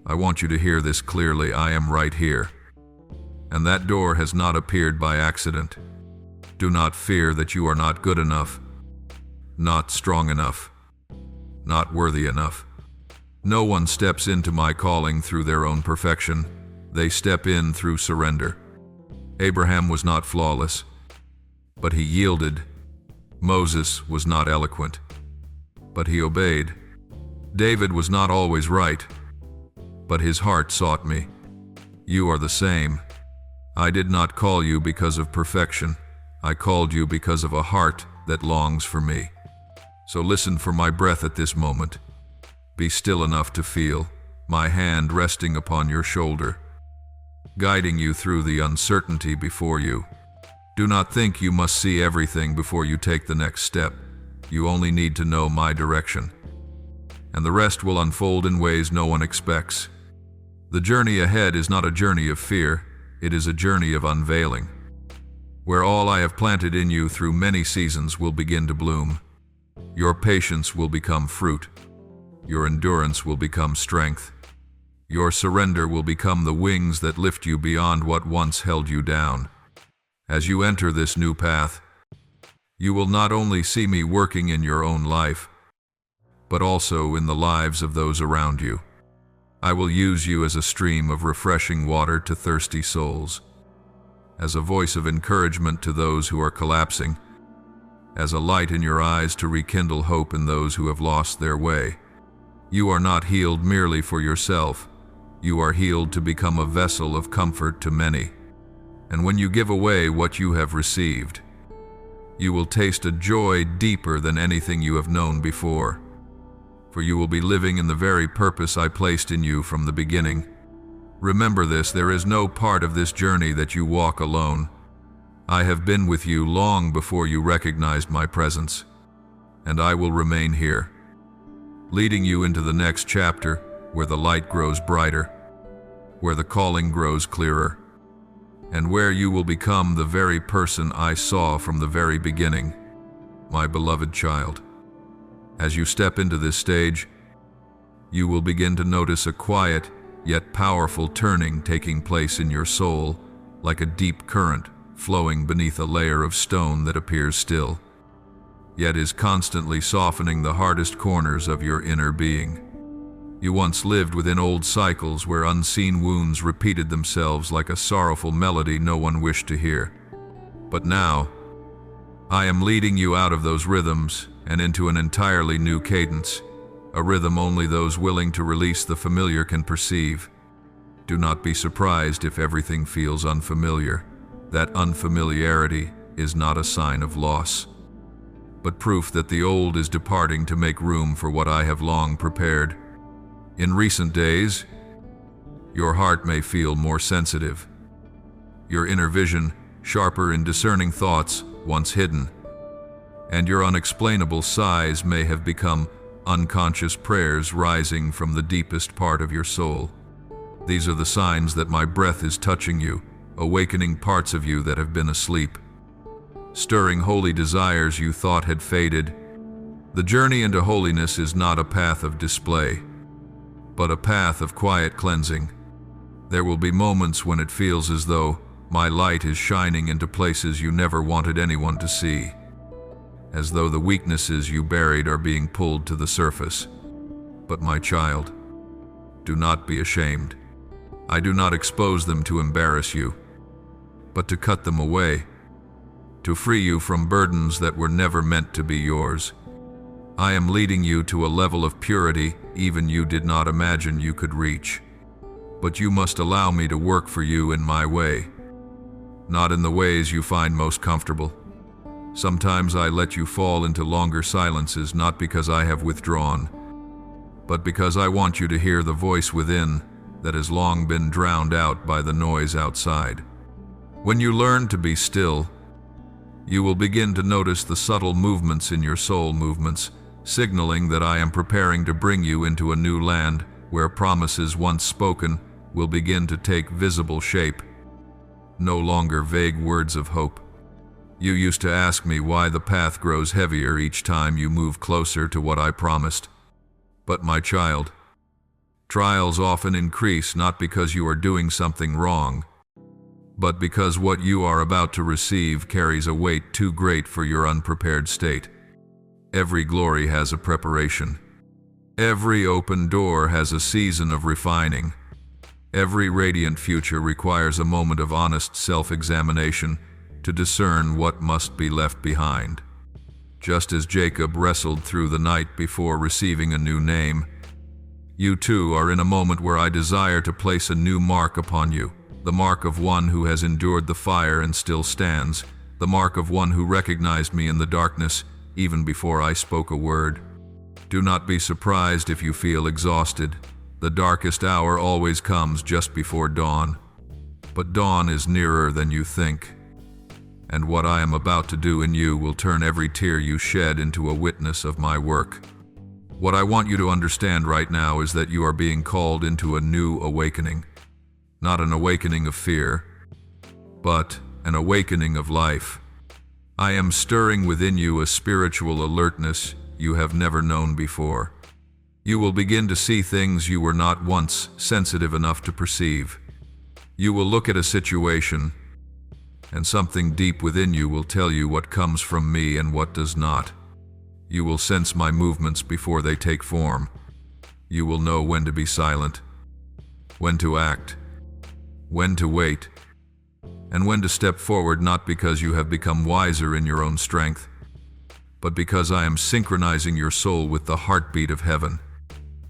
I want you to hear this clearly. I am right here. And that door has not appeared by accident. Do not fear that you are not good enough, not strong enough, not worthy enough. No one steps into my calling through their own perfection. They step in through surrender. Abraham was not flawless, but he yielded. Moses was not eloquent, but he obeyed. David was not always right, but his heart sought me. You are the same. I did not call you because of perfection. I called you because of a heart that longs for me. So listen for my breath at this moment. Be still enough to feel my hand resting upon your shoulder, guiding you through the uncertainty before you. Do not think you must see everything before you take the next step. You only need to know my direction, and the rest will unfold in ways no one expects. The journey ahead is not a journey of fear, it is a journey of unveiling, where all I have planted in you through many seasons will begin to bloom. Your patience will become fruit. Your endurance will become strength. Your surrender will become the wings that lift you beyond what once held you down. As you enter this new path, you will not only see me working in your own life, but also in the lives of those around you. I will use you as a stream of refreshing water to thirsty souls, as a voice of encouragement to those who are collapsing, as a light in your eyes to rekindle hope in those who have lost their way. You are not healed merely for yourself. You are healed to become a vessel of comfort to many. And when you give away what you have received, you will taste a joy deeper than anything you have known before. For you will be living in the very purpose I placed in you from the beginning. Remember this, there is no part of this journey that you walk alone. I have been with you long before you recognized my presence, and I will remain here, leading you into the next chapter where the light grows brighter, where the calling grows clearer, and where you will become the very person I saw from the very beginning, my beloved child. As you step into this stage, you will begin to notice a quiet yet powerful turning taking place in your soul, like a deep current flowing beneath a layer of stone that appears still, yet is constantly softening the hardest corners of your inner being. You once lived within old cycles where unseen wounds repeated themselves like a sorrowful melody no one wished to hear. But now, I am leading you out of those rhythms and into an entirely new cadence, a rhythm only those willing to release the familiar can perceive. Do not be surprised if everything feels unfamiliar. That unfamiliarity is not a sign of loss, but proof that the old is departing to make room for what I have long prepared. In recent days, your heart may feel more sensitive, your inner vision sharper in discerning thoughts once hidden, and your unexplainable sighs may have become unconscious prayers rising from the deepest part of your soul. These are the signs that my breath is touching you, awakening parts of you that have been asleep, stirring holy desires you thought had faded. The journey into holiness is not a path of display, but a path of quiet cleansing. There will be moments when it feels as though my light is shining into places you never wanted anyone to see, as though the weaknesses you buried are being pulled to the surface. But my child, do not be ashamed. I do not expose them to embarrass you, but to cut them away, to free you from burdens that were never meant to be yours. I am leading you to a level of purity even you did not imagine you could reach. But you must allow me to work for you in my way, not in the ways you find most comfortable. Sometimes I let you fall into longer silences, not because I have withdrawn, but because I want you to hear the voice within that has long been drowned out by the noise outside. When you learn to be still, you will begin to notice the subtle movements in your soul movements, signaling that I am preparing to bring you into a new land where promises once spoken will begin to take visible shape. No longer vague words of hope. You used to ask me why the path grows heavier each time you move closer to what I promised. But my child, trials often increase not because you are doing something wrong, but because what you are about to receive carries a weight too great for your unprepared state. Every glory has a preparation. Every open door has a season of refining. Every radiant future requires a moment of honest self-examination to discern what must be left behind. Just as Jacob wrestled through the night before receiving a new name, you too are in a moment where I desire to place a new mark upon you, the mark of one who has endured the fire and still stands, the mark of one who recognized me in the darkness even before I spoke a word. Do not be surprised if you feel exhausted. The darkest hour always comes just before dawn, but dawn is nearer than you think. And what I am about to do in you will turn every tear you shed into a witness of my work. What I want you to understand right now is that you are being called into a new awakening. Not an awakening of fear, but an awakening of life. I am stirring within you a spiritual alertness you have never known before. You will begin to see things you were not once sensitive enough to perceive. You will look at a situation, and something deep within you will tell you what comes from me and what does not. You will sense my movements before they take form. You will know when to be silent, when to act, when to wait, and when to step forward, not because you have become wiser in your own strength, but because I am synchronizing your soul with the heartbeat of heaven.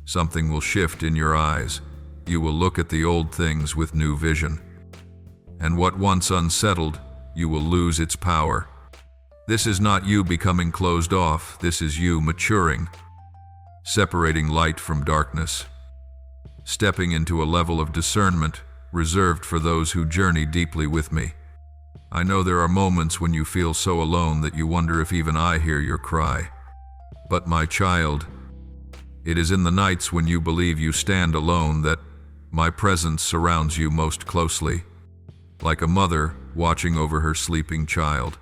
Something will shift in your eyes. You will look at the old things with new vision. And what once unsettled, you will lose its power. This is not you becoming closed off, this is you maturing, separating light from darkness, stepping into a level of discernment reserved for those who journey deeply with me. I know there are moments when you feel so alone that you wonder if even I hear your cry. But my child, it is in the nights when you believe you stand alone that my presence surrounds you most closely, like a mother watching over her sleeping child.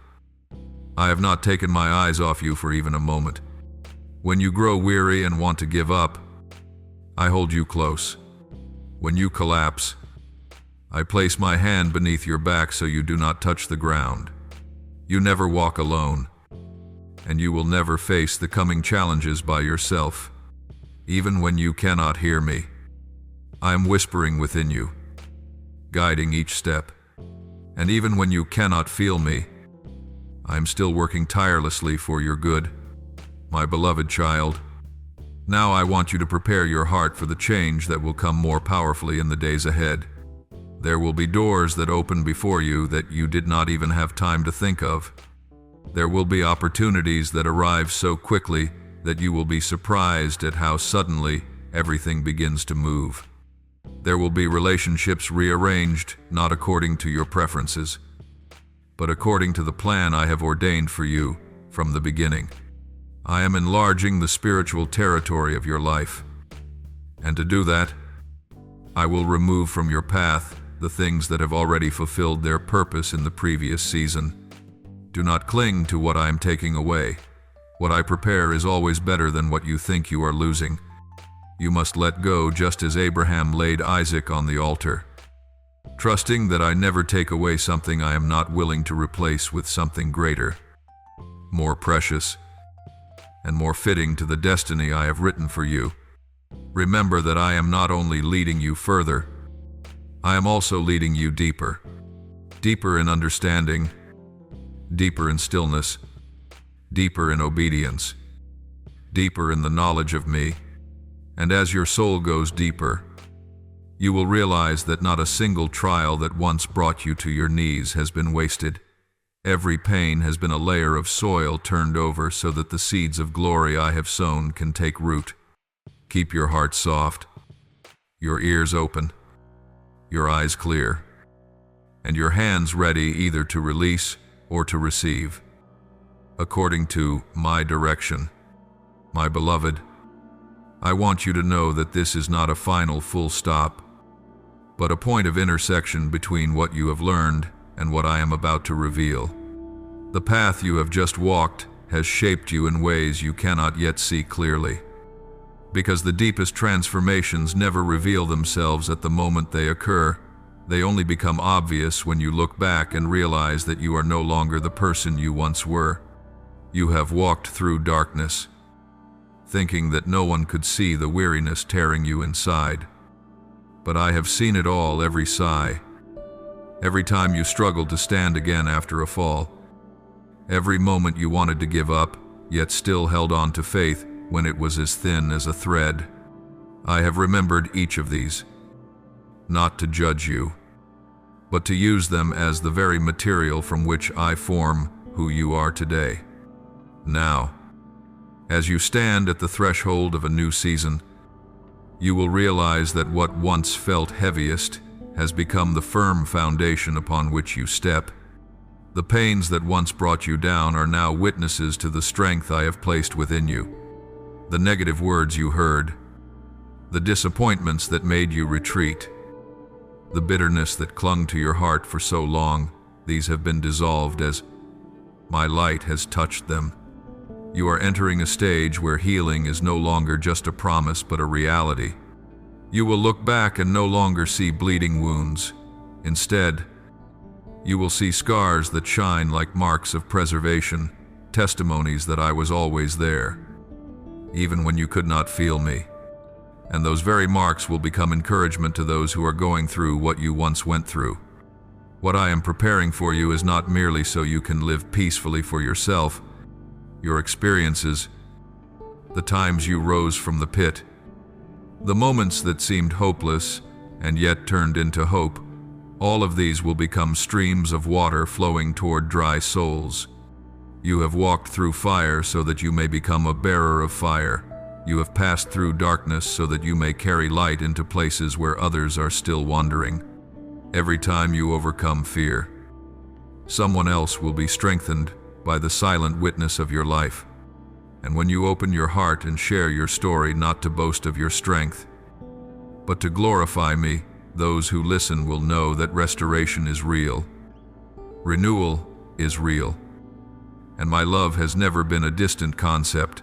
I have not taken my eyes off you for even a moment. When you grow weary and want to give up, I hold you close. When you collapse, I place my hand beneath your back so you do not touch the ground. You never walk alone, and you will never face the coming challenges by yourself. Even when you cannot hear me, I am whispering within you, guiding each step. And even when you cannot feel me, I am still working tirelessly for your good. My beloved child, now I want you to prepare your heart for the change that will come more powerfully in the days ahead. There will be doors that open before you that you did not even have time to think of. There will be opportunities that arrive so quickly that you will be surprised at how suddenly everything begins to move. There will be relationships rearranged, not according to your preferences, but according to the plan I have ordained for you from the beginning. I am enlarging the spiritual territory of your life. And to do that, I will remove from your path the things that have already fulfilled their purpose in the previous season. Do not cling to what I am taking away. What I prepare is always better than what you think you are losing. You must let go just as Abraham laid Isaac on the altar, trusting that I never take away something I am not willing to replace with something greater, more precious, and more fitting to the destiny I have written for you. Remember that I am not only leading you further, I am also leading you deeper. Deeper in understanding, deeper in stillness, deeper in obedience, deeper in the knowledge of me. And as your soul goes deeper, you will realize that not a single trial that once brought you to your knees has been wasted. Every pain has been a layer of soil turned over so that the seeds of glory I have sown can take root. Keep your heart soft, your ears open, your eyes clear, and your hands ready either to release or to receive, according to my direction. My beloved, I want you to know that this is not a final full stop, but a point of intersection between what you have learned and what I am about to reveal. The path you have just walked has shaped you in ways you cannot yet see clearly, because the deepest transformations never reveal themselves at the moment they occur. They only become obvious when you look back and realize that you are no longer the person you once were. You have walked through darkness, thinking that no one could see the weariness tearing you inside. But I have seen it all, every sigh, every time you struggled to stand again after a fall, every moment you wanted to give up, yet still held on to faith when it was as thin as a thread. I have remembered each of these, not to judge you, but to use them as the very material from which I form who you are today. Now, as you stand at the threshold of a new season, you will realize that what once felt heaviest has become the firm foundation upon which you step. The pains that once brought you down are now witnesses to the strength I have placed within you. The negative words you heard, the disappointments that made you retreat, the bitterness that clung to your heart for so long, these have been dissolved as my light has touched them. You are entering a stage where healing is no longer just a promise but a reality. You will look back and no longer see bleeding wounds. Instead, you will see scars that shine like marks of preservation, testimonies that I was always there, even when you could not feel me. And those very marks will become encouragement to those who are going through what you once went through. What I am preparing for you is not merely so you can live peacefully for yourself. Your experiences, the times you rose from the pit, The moments that seemed hopeless and yet turned into hope, all of these will become streams of water flowing toward dry souls. You have walked through fire so that you may become a bearer of fire. You have passed through darkness so that you may carry light into places where others are still wandering. Every time you overcome fear, someone else will be strengthened by the silent witness of your life. And when you open your heart and share your story, not to boast of your strength, but to glorify me, those who listen will know that restoration is real. Renewal is real. And my love has never been a distant concept.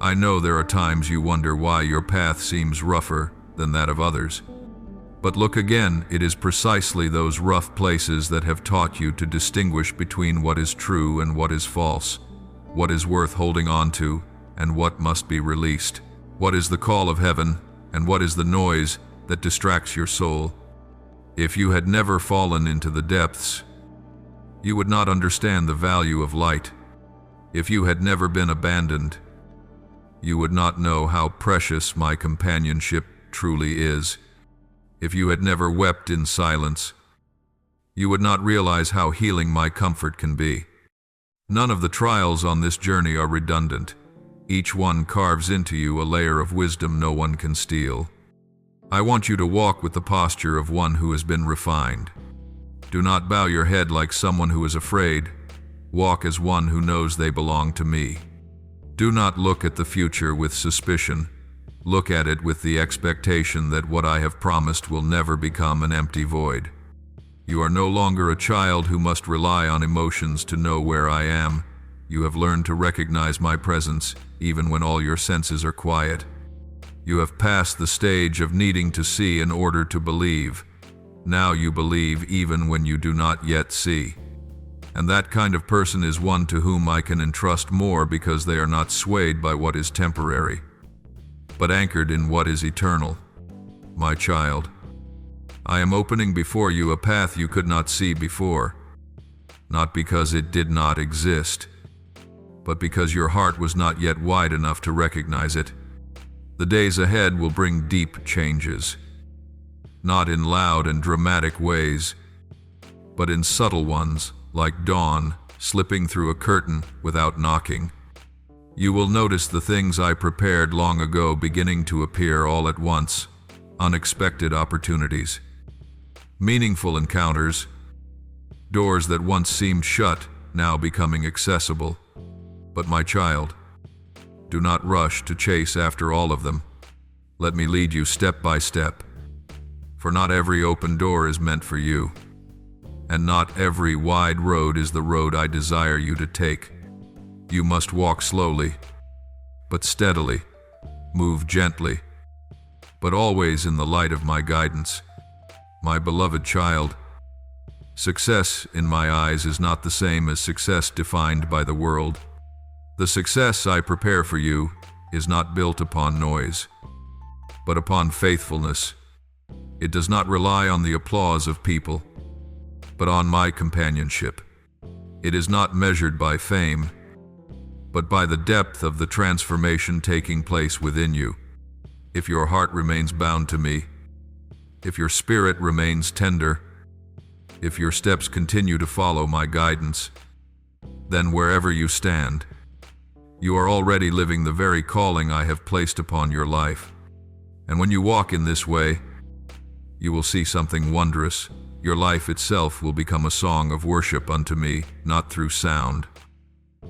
I know there are times you wonder why your path seems rougher than that of others. But look again, it is precisely those rough places that have taught you to distinguish between what is true and what is false, what is worth holding on to and what must be released, what is the call of heaven and what is the noise that distracts your soul. If you had never fallen into the depths, you would not understand the value of light. If you had never been abandoned, you would not know how precious my companionship truly is. If you had never wept in silence, you would not realize how healing my comfort can be. None of the trials on this journey are redundant. Each one carves into you a layer of wisdom no one can steal. I want you to walk with the posture of one who has been refined. Do not bow your head like someone who is afraid. Walk as one who knows they belong to me. Do not look at the future with suspicion. Look at it with the expectation that what I have promised will never become an empty void. You are no longer a child who must rely on emotions to know where I am. You have learned to recognize my presence, even when all your senses are quiet. You have passed the stage of needing to see in order to believe. Now you believe even when you do not yet see. And that kind of person is one to whom I can entrust more because they are not swayed by what is temporary, but anchored in what is eternal. My child, I am opening before you a path you could not see before, not because it did not exist, but because your heart was not yet wide enough to recognize it. The days ahead will bring deep changes, not in loud and dramatic ways, but in subtle ones, like dawn slipping through a curtain without knocking. You will notice the things I prepared long ago beginning to appear all at once, unexpected opportunities, meaningful encounters, doors that once seemed shut, now becoming accessible. But my child, do not rush to chase after all of them. Let me lead you step by step, for not every open door is meant for you, and not every wide road is the road I desire you to take. You must walk slowly, but steadily, move gently, but always in the light of my guidance. My beloved child, success in my eyes is not the same as success defined by the world. The success I prepare for you is not built upon noise, but upon faithfulness. It does not rely on the applause of people, but on my companionship. It is not measured by fame, but by the depth of the transformation taking place within you. If your heart remains bound to me, if your spirit remains tender, if your steps continue to follow my guidance, then wherever you stand, you are already living the very calling I have placed upon your life. And when you walk in this way, you will see something wondrous. Your life itself will become a song of worship unto me, not through sound,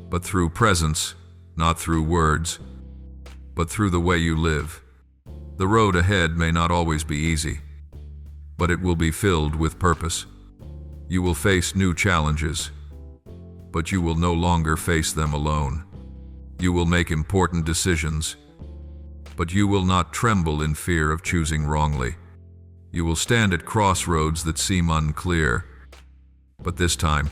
but through presence, not through words, but through the way you live. The road ahead may not always be easy, but it will be filled with purpose. You will face new challenges, but you will no longer face them alone. You will make important decisions, but you will not tremble in fear of choosing wrongly. You will stand at crossroads that seem unclear, but this time,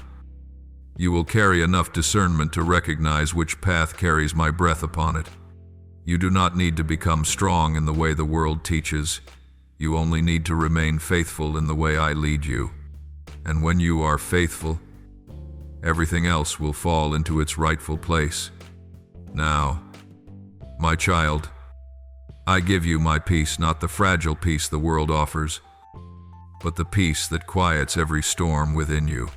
you will carry enough discernment to recognize which path carries my breath upon it. You do not need to become strong in the way the world teaches. You only need to remain faithful in the way I lead you. And when you are faithful, everything else will fall into its rightful place. Now, my child, I give you my peace, not the fragile peace the world offers, but the peace that quiets every storm within you.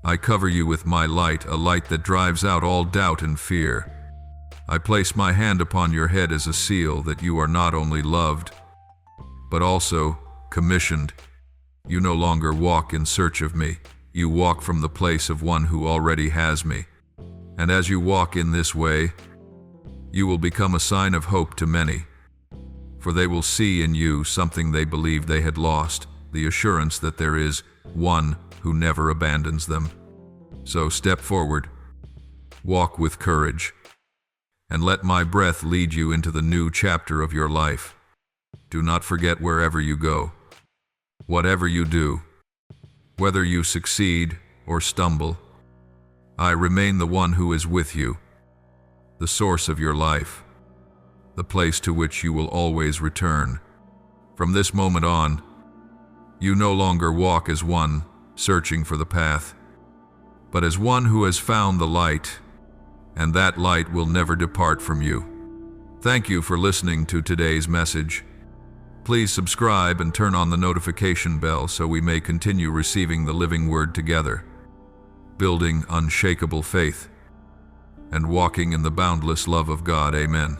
I cover you with my light, a light that drives out all doubt and fear. I place my hand upon your head as a seal that you are not only loved, but also commissioned. You no longer walk in search of me. You walk from the place of one who already has me. And as you walk in this way, you will become a sign of hope to many, for they will see in you something they believed they had lost, the assurance that there is one who never abandons them. So step forward, walk with courage, and let my breath lead you into the new chapter of your life. Do not forget, wherever you go, whatever you do, whether you succeed or stumble, I remain the one who is with you, the source of your life, the place to which you will always return. From this moment on, you no longer walk as one searching for the path, but as one who has found the light, and that light will never depart from you. Thank you for listening to today's message. Please subscribe and turn on the notification bell so we may continue receiving the living word together, building unshakable faith and walking in the boundless love of God. Amen.